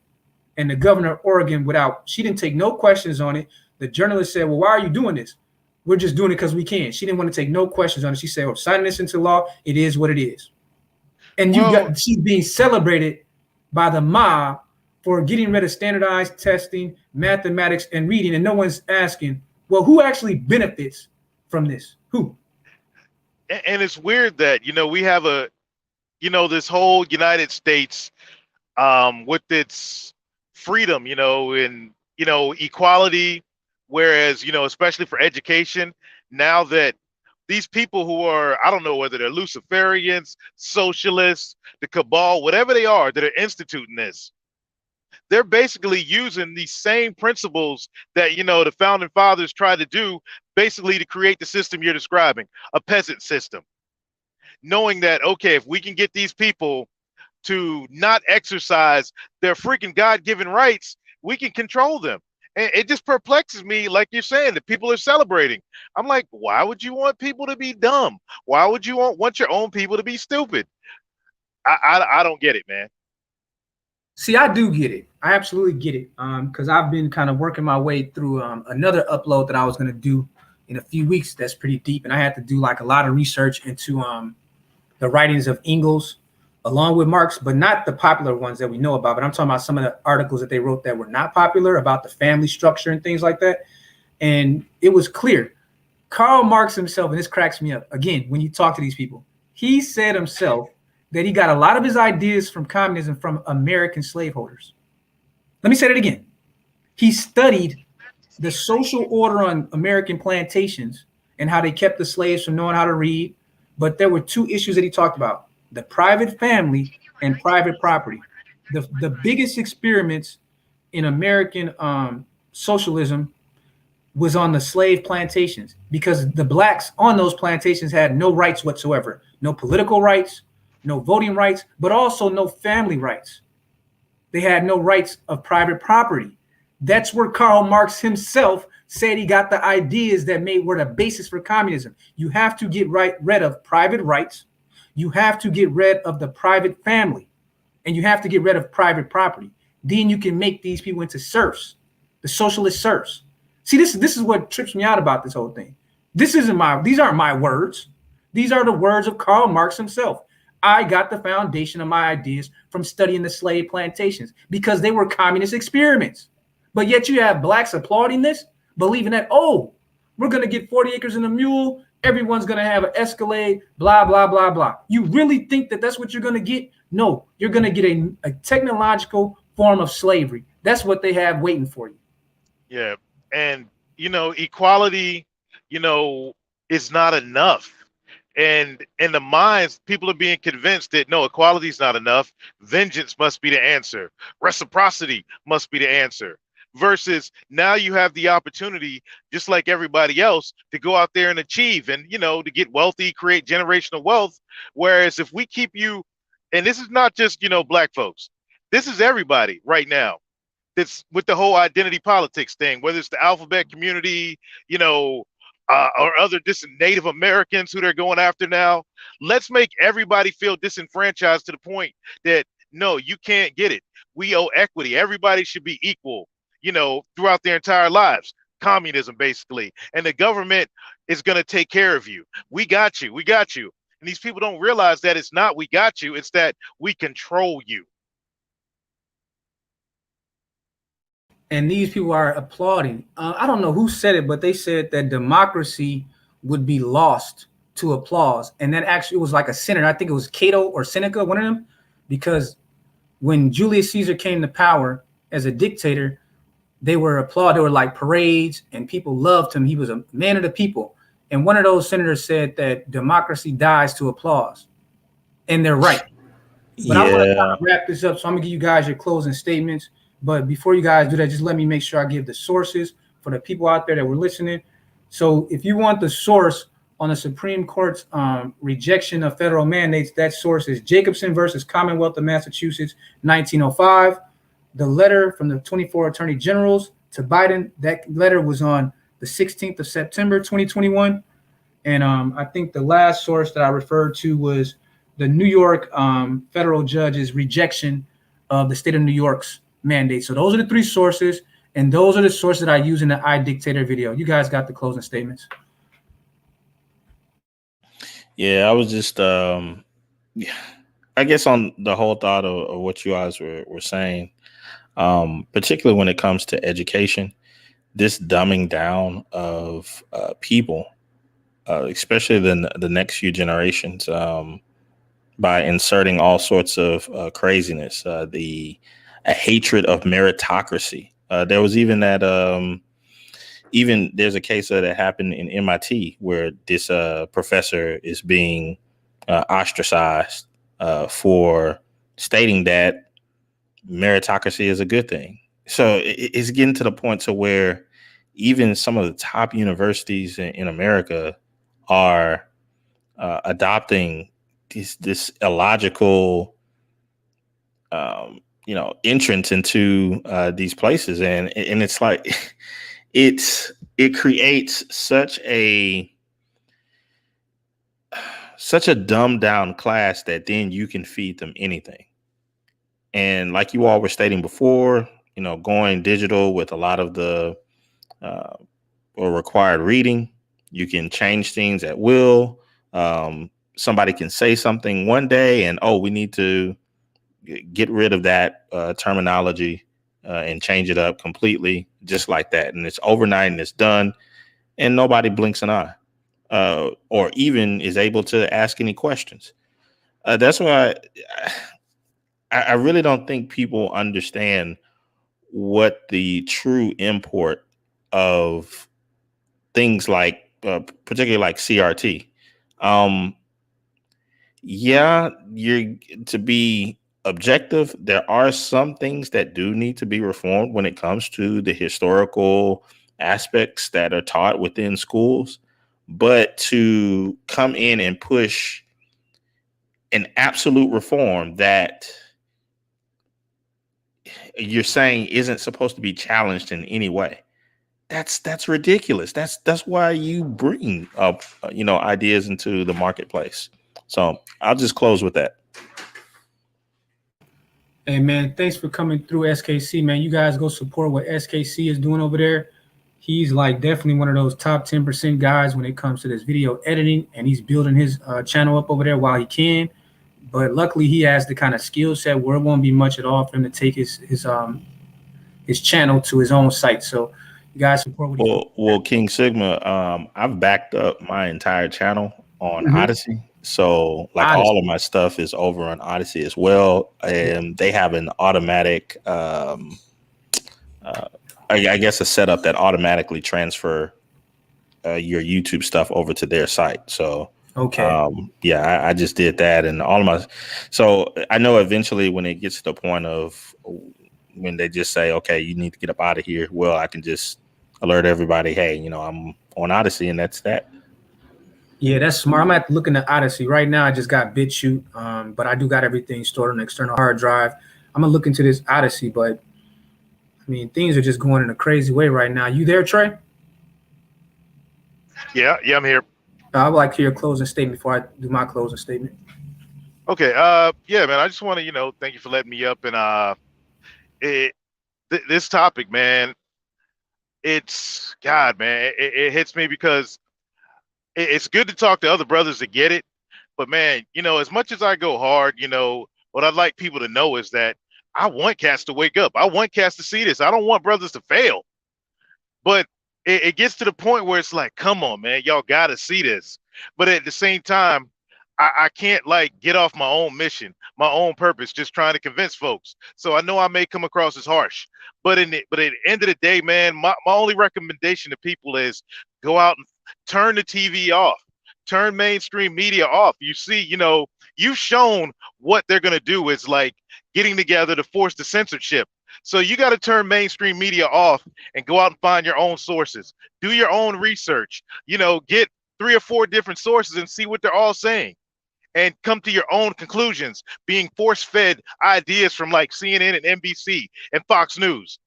S1: and the governor of Oregon, she didn't take no questions on it. The journalist said, well, why are you doing this? We're just doing it because we can. She didn't want to take no questions on it. She said, well, signing this into law, it is what it is. And she's being celebrated by the mob for getting rid of standardized testing, mathematics, and reading. And no one's asking, well, who actually benefits from this? Who?
S3: And it's weird that, you know, we have this whole United States with its freedom, you know, and, you know, equality. Whereas, you know, especially for education, now that these people who are, I don't know whether they're Luciferians, socialists, the cabal, whatever they are that are instituting this, they're basically using these same principles that, you know, the founding fathers tried to do, basically to create the system you're describing, a peasant system. Knowing that, okay, if we can get these people to not exercise their freaking God-given rights, we can control them. And it just perplexes me, like you're saying, that people are celebrating. I'm like, why would you want people to be dumb? Why would you want your own people to be stupid? I don't get it, man.
S1: See, I do get it. I absolutely get it. Because I've been kind of working my way through another upload that I was going to do in a few weeks that's pretty deep. And I had to do like a lot of research into the writings of Engels along with Marx, but not the popular ones that we know about. But I'm talking about some of the articles that they wrote that were not popular about the family structure and things like that. And it was clear. Karl Marx himself, and this cracks me up, again, when you talk to these people, he said himself that he got a lot of his ideas from communism from American slaveholders. Let me say that again. He studied the social order on American plantations and how they kept the slaves from knowing how to read. But there were 2 issues that he talked about: the private family and private property. The biggest experiments in American socialism was on the slave plantations, because the blacks on those plantations had no rights whatsoever, no political rights, no voting rights, but also no family rights. They had no rights of private property. That's where Karl Marx himself said he got the ideas that were the basis for communism. You have to get rid of private rights. You have to get rid of the private family, and you have to get rid of private property. Then you can make these people into serfs, the socialist serfs. See, this is what trips me out about this whole thing. These aren't my words. These are the words of Karl Marx himself. I got the foundation of my ideas from studying the slave plantations because they were communist experiments. But yet you have blacks applauding this, believing that, oh, we're going to get 40 acres and a mule. Everyone's going to have an Escalade, blah, blah, blah, blah. You really think that that's what you're going to get? No, you're going to get a technological form of slavery. That's what they have waiting for you.
S3: Yeah. And, equality, is not enough. And in the minds, people are being convinced that no, equality is not enough. Vengeance must be the answer. Reciprocity must be the answer. Versus now you have the opportunity, just like everybody else, to go out there and achieve and, to get wealthy, create generational wealth. Whereas if we keep you, and this is not just, black folks, this is everybody right now. That's with the whole identity politics thing, whether it's the alphabet community, or other Native Americans who they're going after now. Let's make everybody feel disenfranchised to the point that, no, you can't get it. We owe equity. Everybody should be equal, throughout their entire lives. Communism, basically. And the government is going to take care of you. We got you. We got you. And these people don't realize that it's not we got you. It's that we control you.
S1: And these people are applauding. I don't know who said it, but they said that democracy would be lost to applause. And that actually was like a senator. I think it was Cato or Seneca, one of them, because when Julius Caesar came to power as a dictator, they were applauded. There were like parades and people loved him. He was a man of the people. And one of those senators said that democracy dies to applause. And they're right. But I want to kind of wrap this up. So I'm going to give you guys your closing statements. But before you guys do that, just let me make sure I give the sources for the people out there that were listening. So if you want the source on the Supreme Court's rejection of federal mandates, that source is Jacobson versus Commonwealth of Massachusetts, 1905. The letter from the 24 attorney generals to Biden, that letter was on the 16th of September, 2021. And I think the last source that I referred to was the New York federal judge's rejection of the state of New York's mandate. So those are the three sources, and those are the sources that I use in the Dictator video. You guys got the closing statements.
S2: Yeah, I was just, I guess on the whole thought of what you guys were saying, particularly when it comes to education, this dumbing down of people, especially the next few generations, by inserting all sorts of craziness, a hatred of meritocracy. There was even that, there's a case that happened in MIT where this professor is being ostracized for stating that meritocracy is a good thing. So it's getting to the point to where even some of the top universities in America are adopting this illogical entrance into these places, and it's like it creates such a dumbed down class that then you can feed them anything. And like you all were stating before, going digital with a lot of the or required reading, you can change things at will. Somebody can say something one day and, we need to get rid of that terminology and change it up completely, just like that. And it's overnight and it's done, and nobody blinks an eye or even is able to ask any questions. That's why I really don't think people understand what the true import of things like, particularly like CRT. You're to be objective. There are some things that do need to be reformed when it comes to the historical aspects that are taught within schools, but to come in and push an absolute reform that you're saying isn't supposed to be challenged in any way, that's ridiculous. That's why you bring up ideas into the marketplace. So I'll just close with that.
S1: Hey man, thanks for coming through, SKC, man. You guys go support what SKC is doing over there. He's like definitely one of those top 10% guys when it comes to this video editing, and he's building his channel up over there while he can. But luckily he has the kind of skill set where it won't be much at all for him to take his channel to his own site. So you guys support what he's doing.
S2: Well, King Sigma, I've backed up my entire channel on Odyssey. So like
S1: Odyssey.
S2: all of my stuff is over on Odyssey as well. And they have an automatic, I guess a setup that automatically transfer your YouTube stuff over to their site. So
S1: okay.
S2: Yeah, I just did that, and all of my. So I know eventually when it gets to the point of when they just say, okay, you need to get up out of here. Well, I can just alert everybody, hey, I'm on Odyssey, and that's that.
S1: Yeah, that's smart. I'm looking at Odyssey right now. I just got BitChute, but I do got everything stored on an external hard drive. I'm gonna look into this Odyssey, but I mean, things are just going in a crazy way right now. You there, Trey?
S3: Yeah, I'm here.
S1: I would like to hear your closing statement before I do my closing statement.
S3: Okay. Yeah, man. I just want to, thank you for letting me up. And this topic, man, it's God, man. It hits me because it's good to talk to other brothers that get it. But man, as much as I go hard, what I'd like people to know is that I want cats to wake up. I want cats to see this. I don't want brothers to fail. But it gets to the point where it's like, come on, man, y'all got to see this. But at the same time, I can't get off my own mission, my own purpose, just trying to convince folks. So I know I may come across as harsh, but at the end of the day, man, my only recommendation to people is go out and turn the TV off, turn mainstream media off. You see, you've shown what they're going to do is getting together to force the censorship. So you got to turn mainstream media off and go out and find your own sources. Do your own research. Get 3 or 4 different sources and see what they're all saying, and come to your own conclusions, being force-fed ideas from CNN and NBC and Fox News.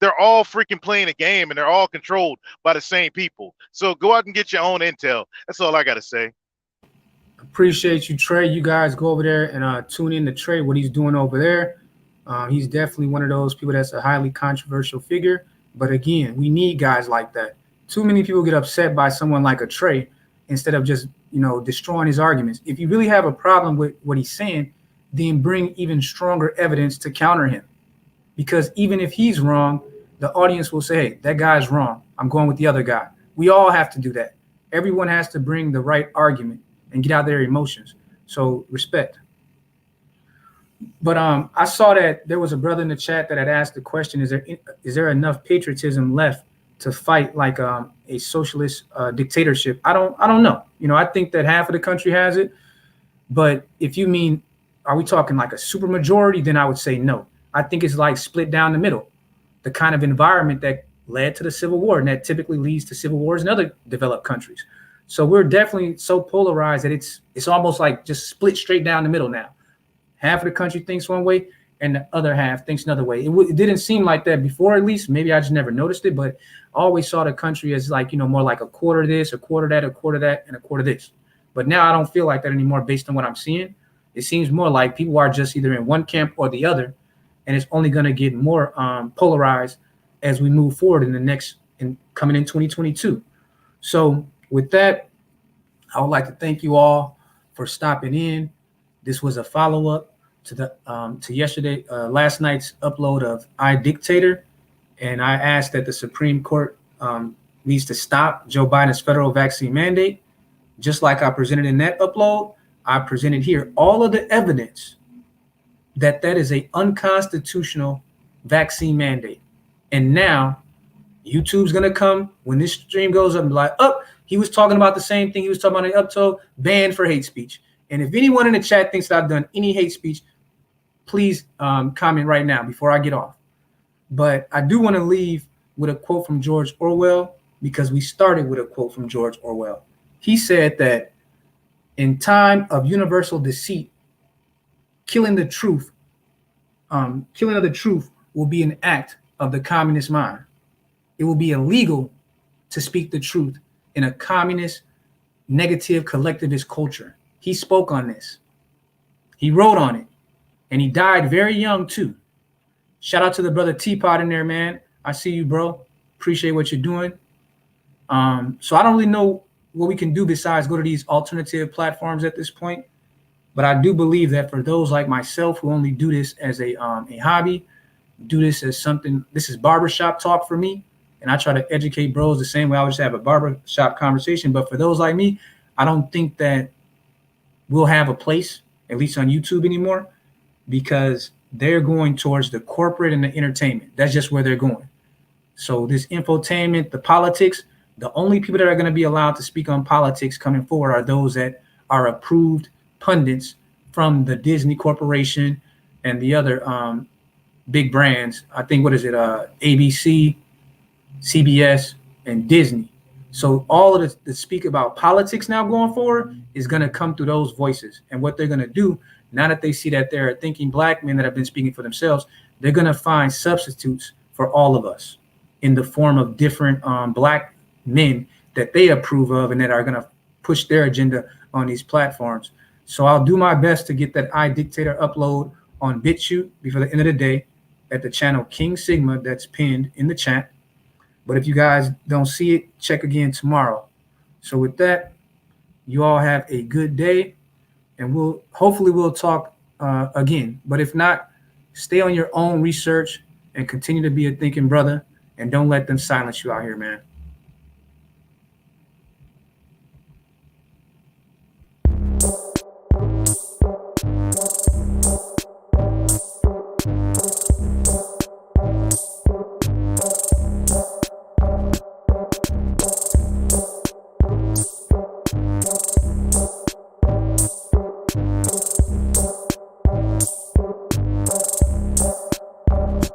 S3: They're all freaking playing a game, and they're all controlled by the same people. So go out and get your own intel. That's all I got to say.
S1: Appreciate you, Trey. You guys go over there and tune in to Trey, what he's doing over there. He's definitely one of those people that's a highly controversial figure. But again, we need guys like that. Too many people get upset by someone like a Trey instead of just, destroying his arguments. If you really have a problem with what he's saying, then bring even stronger evidence to counter him. Because even if he's wrong, the audience will say, hey, that guy's wrong. I'm going with the other guy. We all have to do that. Everyone has to bring the right argument and get out their emotions. So respect. But I saw that there was a brother in the chat that had asked the question, is there enough patriotism left to fight a socialist dictatorship? I don't know. I think that half of the country has it. But if you mean, are we talking like a super majority? Then I would say no. I think it's split down the middle, the kind of environment that led to the Civil War, and that typically leads to civil wars in other developed countries. So we're definitely so polarized that it's almost just split straight down the middle now. Half of the country thinks one way, and the other half thinks another way. It didn't seem like that before, at least. Maybe I just never noticed it, but I always saw the country as more like a quarter this, a quarter that, a quarter that, and a quarter this. But now I don't feel like that anymore based on what I'm seeing. It seems more like people are just either in one camp or the other, and it's only going to get more polarized as we move forward coming in 2022. So with that, I would like to thank you all for stopping in. This was a follow-up to last night's upload of Dictator, and I asked that the Supreme Court needs to stop Joe Biden's federal vaccine mandate. Just like I presented in that upload, I presented here all of the evidence that is a unconstitutional vaccine mandate. And now YouTube's gonna come when this stream goes up and be like, he was talking about the same thing he was talking about in the upload, banned for hate speech. And if anyone in the chat thinks that I've done any hate speech, please comment right now before I get off. But I do want to leave with a quote from George Orwell, because we started with a quote from George Orwell. He said that in time of universal deceit, killing of the truth will be an act of the communist mind. it will be illegal to speak the truth in a communist, negative, collectivist culture. He spoke on this. He wrote on it. And he died very young, too. Shout out to the brother Teapot in there, man. I see you, bro. Appreciate what you're doing. So I don't really know what we can do besides go to these alternative platforms at this point. But I do believe that for those like myself who only do this as a hobby, do this as something, this is barbershop talk for me. And I try to educate bros the same way I would just have a barbershop conversation. But for those like me, I don't think that we'll have a place, at least on YouTube anymore, because they're going towards the corporate and the entertainment. That's just where they're going. So this infotainment, the politics, the only people that are going to be allowed to speak on politics coming forward are those that are approved pundits from the Disney Corporation and the other big brands. I think, what is it? ABC, CBS, and Disney. So all of this to speak about politics now going forward is going to come through those voices. And what they're going to do, now that they see that there are thinking black men that have been speaking for themselves, they're going to find substitutes for all of us in the form of different black men that they approve of and that are going to push their agenda on these platforms. So I'll do my best to get that Dictator upload on BitChute before the end of the day at the channel King Sigma that's pinned in the chat. But if you guys don't see it, check again tomorrow. So with that, you all have a good day, and hopefully we'll talk again. But if not, stay on your own research and continue to be a thinking brother, and don't let them silence you out here, man.